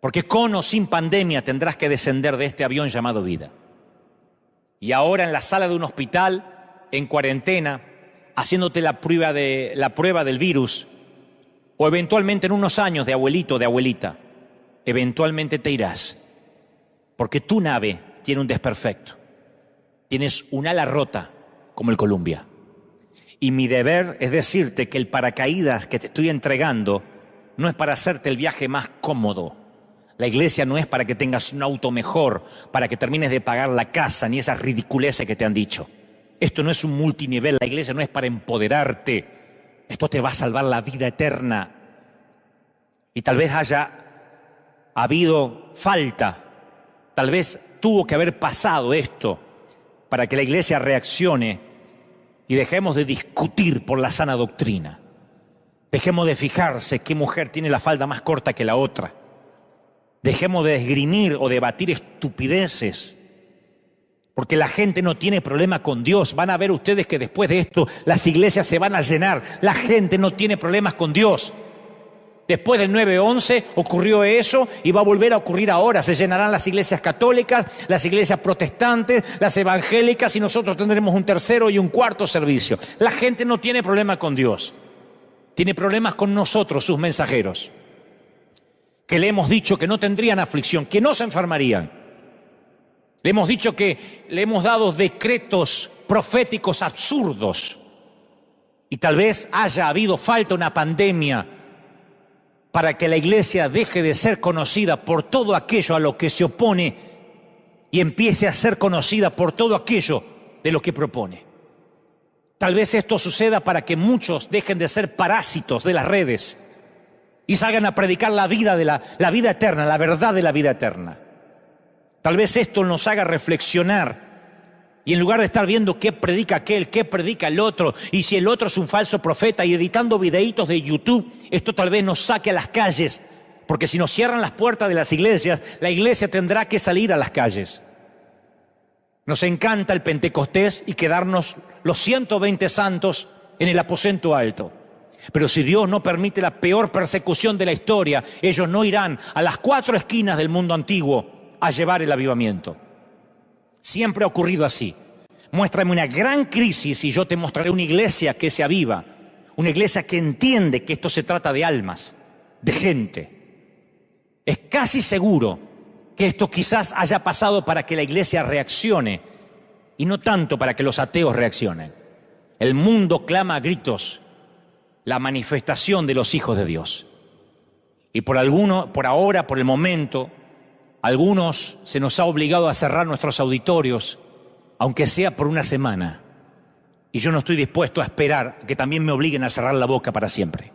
[SPEAKER 1] Porque con o sin pandemia tendrás que descender de este avión llamado vida. Y ahora en la sala de un hospital, en cuarentena, haciéndote la prueba del virus, o eventualmente en unos años de abuelito, de abuelita, eventualmente te irás, porque tu nave tiene un desperfecto, tienes un ala rota como el Columbia, y mi deber es decirte que el paracaídas que te estoy entregando no es para hacerte el viaje más cómodo. La iglesia no es para que tengas un auto mejor, para que termines de pagar la casa, ni esas ridiculeces que te han dicho. Esto no es un multinivel, la iglesia no es para empoderarte. Esto te va a salvar la vida eterna. Y tal vez haya habido falta, tal vez tuvo que haber pasado esto para que la iglesia reaccione y dejemos de discutir por la sana doctrina. Dejemos de fijarse qué mujer tiene la falda más corta que la otra. Dejemos de esgrimir o debatir estupideces. Porque la gente no tiene problema con Dios. Van a ver ustedes que después de esto las iglesias se van a llenar. La gente no tiene problemas con Dios. Después del 9/11 ocurrió eso y va a volver a ocurrir ahora. Se llenarán las iglesias católicas, las iglesias protestantes, las evangélicas y nosotros tendremos un tercero y un cuarto servicio. La gente no tiene problema con Dios. Tiene problemas con nosotros, sus mensajeros. Que le hemos dicho que no tendrían aflicción, que no se enfermarían. Le hemos dicho que le hemos dado decretos proféticos absurdos y tal vez haya habido falta una pandemia para que la iglesia deje de ser conocida por todo aquello a lo que se opone y empiece a ser conocida por todo aquello de lo que propone. Tal vez esto suceda para que muchos dejen de ser parásitos de las redes y salgan a predicar la vida eterna, la verdad de la vida eterna. Tal vez esto nos haga reflexionar y en lugar de estar viendo qué predica aquel, qué predica el otro, y si el otro es un falso profeta y editando videitos de YouTube, esto tal vez nos saque a las calles, porque si nos cierran las puertas de las iglesias, la iglesia tendrá que salir a las calles. Nos encanta el Pentecostés y quedarnos los 120 santos en el aposento alto. Pero si Dios no permite la peor persecución de la historia, ellos no irán a las 4 esquinas del mundo antiguo a llevar el avivamiento. Siempre ha ocurrido así. Muéstrame una gran crisis y yo te mostraré una iglesia que se aviva, una iglesia que entiende que esto se trata de almas, de gente. Es casi seguro que esto quizás haya pasado para que la iglesia reaccione y no tanto para que los ateos reaccionen. El mundo clama a gritos la manifestación de los hijos de Dios. Y por ahora, por el momento, algunos se nos ha obligado a cerrar nuestros auditorios, aunque sea por una semana. Y yo no estoy dispuesto a esperar que también me obliguen a cerrar la boca para siempre.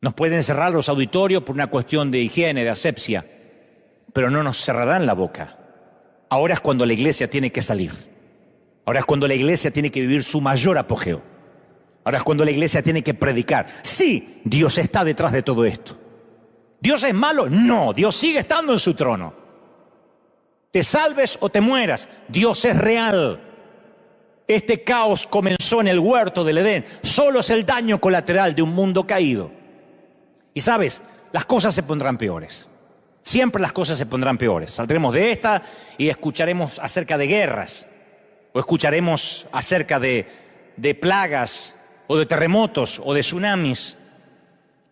[SPEAKER 1] Nos pueden cerrar los auditorios por una cuestión de higiene, de asepsia, pero no nos cerrarán la boca. Ahora es cuando la iglesia tiene que salir. Ahora es cuando la iglesia tiene que vivir su mayor apogeo. Ahora es cuando la iglesia tiene que predicar. Sí, Dios está detrás de todo esto. ¿Dios es malo? No, Dios sigue estando en su trono. Te salves o te mueras. Dios es real. Este caos comenzó en el huerto del Edén. Solo es el daño colateral de un mundo caído. Y sabes, las cosas se pondrán peores. Siempre las cosas se pondrán peores. Saldremos de esta y escucharemos acerca de guerras. O escucharemos acerca de plagas, o de terremotos, o de tsunamis.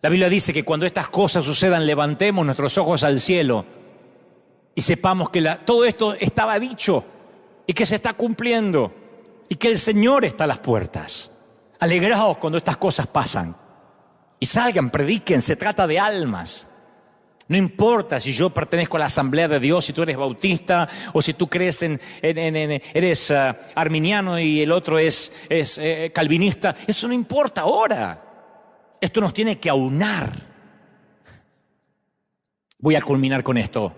[SPEAKER 1] La Biblia dice que cuando estas cosas sucedan, levantemos nuestros ojos al cielo y sepamos que todo esto estaba dicho y que se está cumpliendo y que el Señor está a las puertas. Alegraos cuando estas cosas pasan y salgan, prediquen, se trata de almas. No importa si yo pertenezco a la Asamblea de Dios, si tú eres bautista o si tú crees eres arminiano y el otro es calvinista. Eso no importa ahora. Esto nos tiene que aunar. Voy a culminar con esto.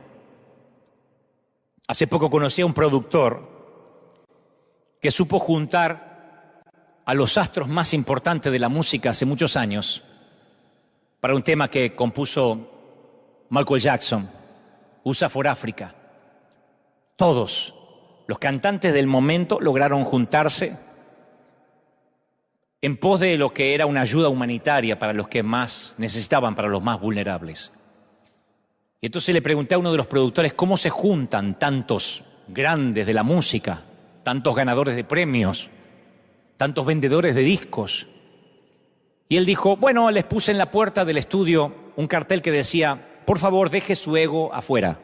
[SPEAKER 1] Hace poco conocí a un productor que supo juntar a los astros más importantes de la música hace muchos años para un tema que compuso Michael Jackson, USA for Africa. Todos los cantantes del momento lograron juntarse en pos de lo que era una ayuda humanitaria para los que más necesitaban, para los más vulnerables. Y entonces le pregunté a uno de los productores cómo se juntan tantos grandes de la música, tantos ganadores de premios, tantos vendedores de discos. Y él dijo, bueno, les puse en la puerta del estudio un cartel que decía, por favor, deje su ego afuera.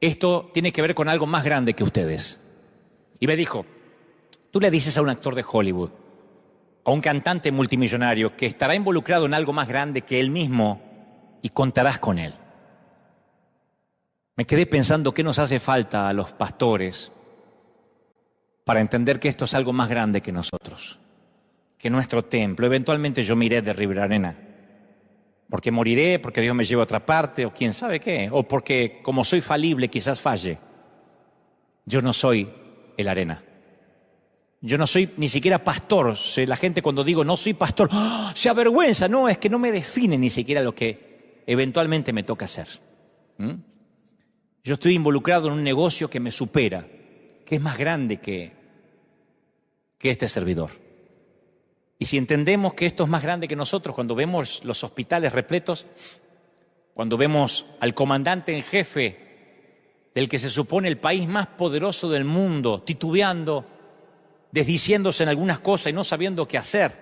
[SPEAKER 1] Esto tiene que ver con algo más grande que ustedes. Y me dijo, tú le dices a un actor de Hollywood, a un cantante multimillonario que estará involucrado en algo más grande que él mismo y contarás con él. Me quedé pensando qué nos hace falta a los pastores para entender que esto es algo más grande que nosotros, que nuestro templo. Eventualmente yo me iré de River Arena, porque moriré, porque Dios me lleva a otra parte, o quién sabe qué, o porque como soy falible quizás falle. Yo no soy el Arena. Yo no soy ni siquiera pastor. La gente cuando digo no soy pastor, ¡oh!, se avergüenza. No, es que no me define ni siquiera lo que eventualmente me toca hacer. Yo estoy involucrado en un negocio que me supera, que es más grande que este servidor. Y si entendemos que esto es más grande que nosotros, cuando vemos los hospitales repletos, cuando vemos al comandante en jefe del que se supone el país más poderoso del mundo, titubeando, desdiciéndose en algunas cosas y no sabiendo qué hacer,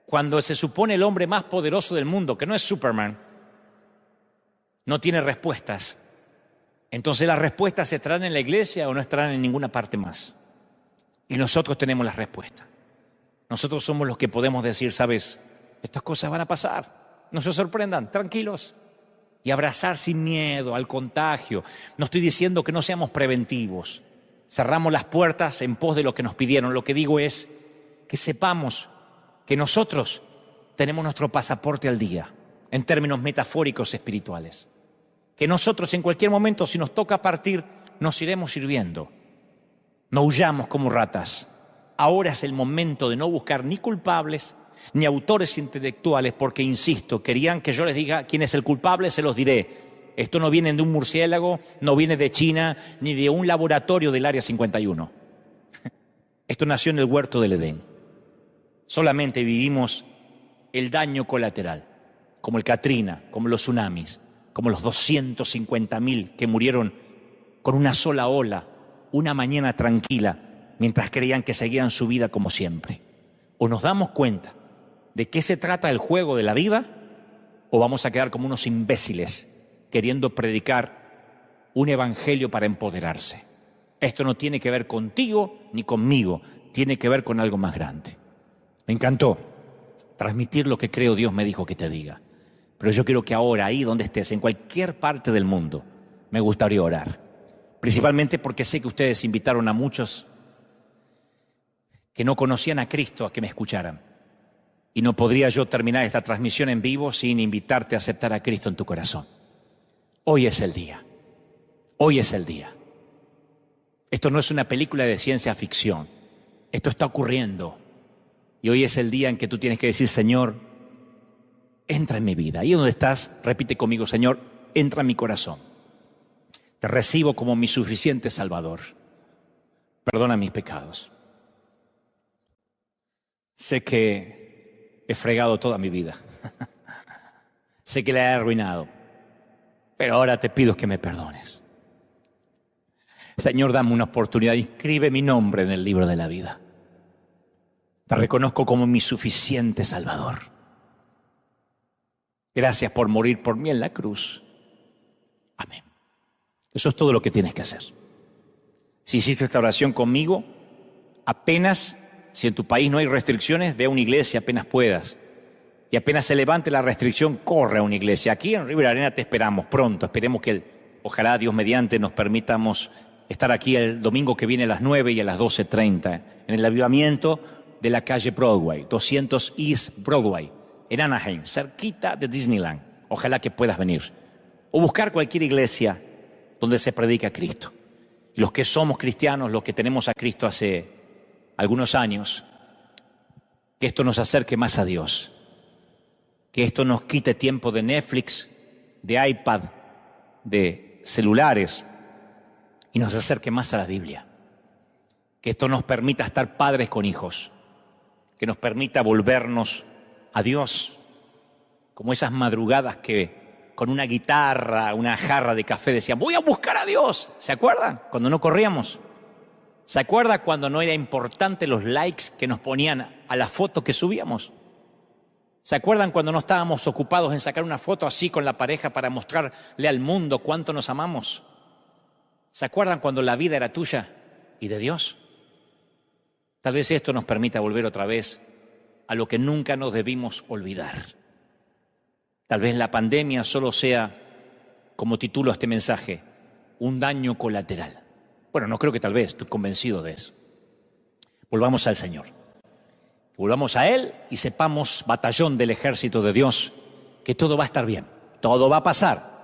[SPEAKER 1] cuando se supone el hombre más poderoso del mundo, que no es Superman, no tiene respuestas, entonces las respuestas estarán en la iglesia o no estarán en ninguna parte más. Y nosotros tenemos las respuestas. Nosotros somos los que podemos decir, sabes, estas cosas van a pasar, no se sorprendan, tranquilos. Y abrazar sin miedo al contagio. No estoy diciendo que no seamos preventivos. Cerramos las puertas en pos de lo que nos pidieron. Lo que digo es que sepamos que nosotros tenemos nuestro pasaporte al día, en términos metafóricos espirituales. Que nosotros en cualquier momento, si nos toca partir, nos iremos sirviendo. No huyamos como ratas. Ahora es el momento de no buscar ni culpables ni autores intelectuales, porque, insisto, querían que yo les diga quién es el culpable, se los diré. Esto no viene de un murciélago, no viene de China, ni de un laboratorio del Área 51. Esto nació en el huerto del Edén. Solamente vivimos el daño colateral, como el Katrina, como los tsunamis, como los 250.000 que murieron con una sola ola, una mañana tranquila, mientras creían que seguían su vida como siempre. O nos damos cuenta de qué se trata el juego de la vida, o vamos a quedar como unos imbéciles queriendo predicar un evangelio para empoderarse. Esto no tiene que ver contigo ni conmigo, tiene que ver con algo más grande. Me encantó transmitir lo que creo Dios me dijo que te diga. Pero yo quiero que ahora, ahí donde estés, en cualquier parte del mundo, me gustaría orar. Principalmente porque sé que ustedes invitaron a muchos que no conocían a Cristo a que me escucharan. Y no podría yo terminar esta transmisión en vivo sin invitarte a aceptar a Cristo en tu corazón. Hoy es el día. Hoy es el día. Esto no es una película de ciencia ficción. Esto está ocurriendo. Y hoy es el día en que tú tienes que decir, Señor, entra en mi vida. Ahí donde estás, repite conmigo, Señor, entra en mi corazón. Te recibo como mi suficiente Salvador. Perdona mis pecados. Sé que he fregado toda mi vida. Sé que la he arruinado. Pero ahora te pido que me perdones. Señor, dame una oportunidad. Inscribe mi nombre en el libro de la vida. Te reconozco como mi suficiente Salvador. Gracias por morir por mí en la cruz. Amén. Eso es todo lo que tienes que hacer. Si hiciste esta oración conmigo, apenas, si en tu país no hay restricciones, ve a una iglesia apenas puedas. Y apenas se levante la restricción, corre a una iglesia. Aquí en River Arena te esperamos pronto. Esperemos que, ojalá Dios mediante, nos permitamos estar aquí el domingo que viene a las 9 y a las 12:30 en el avivamiento de la calle Broadway, 200 East Broadway, en Anaheim, cerquita de Disneyland. Ojalá que puedas venir. O buscar cualquier iglesia donde se predica a Cristo. Y los que somos cristianos, los que tenemos a Cristo hace algunos años, que esto nos acerque más a Dios. Que esto nos quite tiempo de Netflix, de iPad, de celulares y nos acerque más a la Biblia. Que esto nos permita estar padres con hijos, que nos permita volvernos a Dios, como esas madrugadas que con una guitarra, una jarra de café decían, voy a buscar a Dios. ¿Se acuerdan? Cuando no corríamos. ¿Se acuerdan cuando no era importante los likes que nos ponían a la foto que subíamos? ¿Se acuerdan cuando no estábamos ocupados en sacar una foto así con la pareja para mostrarle al mundo cuánto nos amamos? ¿Se acuerdan cuando la vida era tuya y de Dios? Tal vez esto nos permita volver otra vez a lo que nunca nos debimos olvidar. Tal vez la pandemia solo sea, como titulo este mensaje, un daño colateral. Bueno, no creo que tal vez, estoy convencido de eso. Volvamos al Señor. Volvamos a Él y sepamos, batallón del ejército de Dios, que todo va a estar bien, todo va a pasar.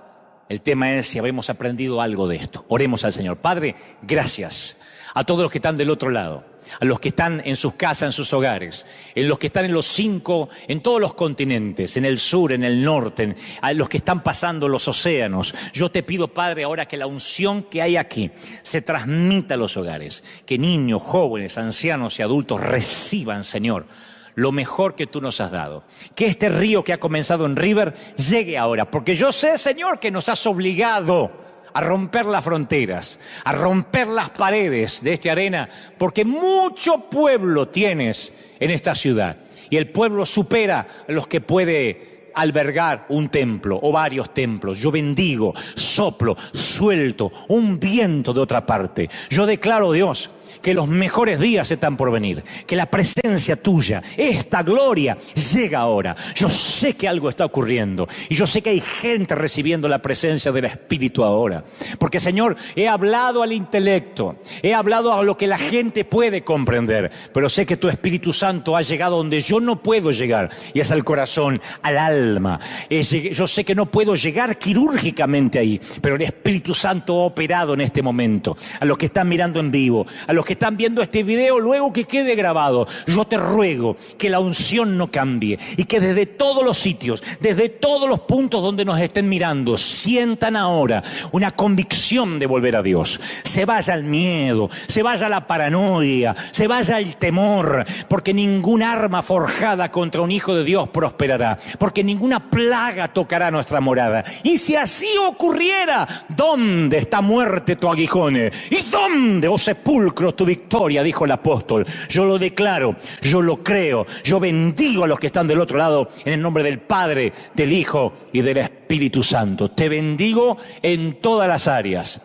[SPEAKER 1] El tema es si habemos aprendido algo de esto. Oremos al Señor. Padre, gracias a todos los que están del otro lado, a los que están en sus casas, en sus hogares, en los que están en todos los continentes, en el sur, en el norte, a los que están pasando los océanos. Yo te pido, Padre, ahora que la unción que hay aquí se transmita a los hogares, que niños, jóvenes, ancianos y adultos reciban, Señor, lo mejor que tú nos has dado. Que este río que ha comenzado en River llegue ahora, porque yo sé, Señor, que nos has obligado a romper las fronteras, a romper las paredes de esta arena, porque mucho pueblo tienes en esta ciudad. Y el pueblo supera a los que puede albergar un templo o varios templos. Yo bendigo, soplo, suelto un viento de otra parte. Yo declaro, Dios, que los mejores días están por venir, que la presencia tuya, esta gloria, llega ahora. Yo sé que algo está ocurriendo y yo sé que hay gente recibiendo la presencia del Espíritu ahora. Porque, Señor, he hablado al intelecto, he hablado a lo que la gente puede comprender, pero sé que tu Espíritu Santo ha llegado donde yo no puedo llegar, y es al corazón, al alma. Yo sé que no puedo llegar quirúrgicamente ahí, pero el Espíritu Santo ha operado en este momento. A los que están mirando en vivo, a los que están viendo este video luego que quede grabado, yo te ruego que la unción no cambie y que desde todos los sitios, desde todos los puntos donde nos estén mirando, sientan ahora una convicción de volver a Dios. Se vaya el miedo, se vaya la paranoia, se vaya el temor, porque ningún arma forjada contra un hijo de Dios prosperará, porque ninguna plaga tocará nuestra morada. Y si así ocurriera, ¿dónde está muerte tu aguijón? ¿Y dónde, oh sepulcro, tu victoria? Dijo el apóstol. Yo lo declaro, yo lo creo, yo bendigo a los que están del otro lado en el nombre del Padre, del Hijo y del Espíritu Santo. Te bendigo en todas las áreas.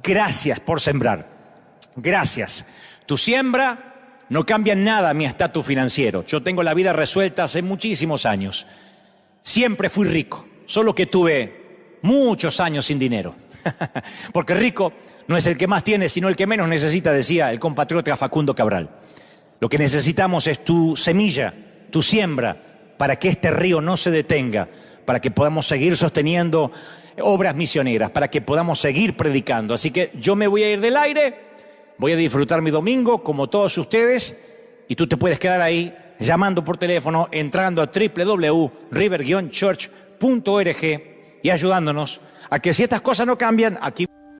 [SPEAKER 1] Gracias por sembrar. Gracias. Tu siembra no cambia en nada mi estatus financiero. Yo tengo la vida resuelta hace muchísimos años. Siempre fui rico, solo que tuve muchos años sin dinero. Porque rico no es el que más tiene, sino el que menos necesita, decía el compatriota Facundo Cabral. Lo que necesitamos es tu semilla, tu siembra, para que este río no se detenga, para que podamos seguir sosteniendo obras misioneras, para que podamos seguir predicando. Así que yo me voy a ir del aire, voy a disfrutar mi domingo como todos ustedes, y tú te puedes quedar ahí llamando por teléfono, entrando a www.river-church.org y ayudándonos a que si estas cosas no cambian, aquí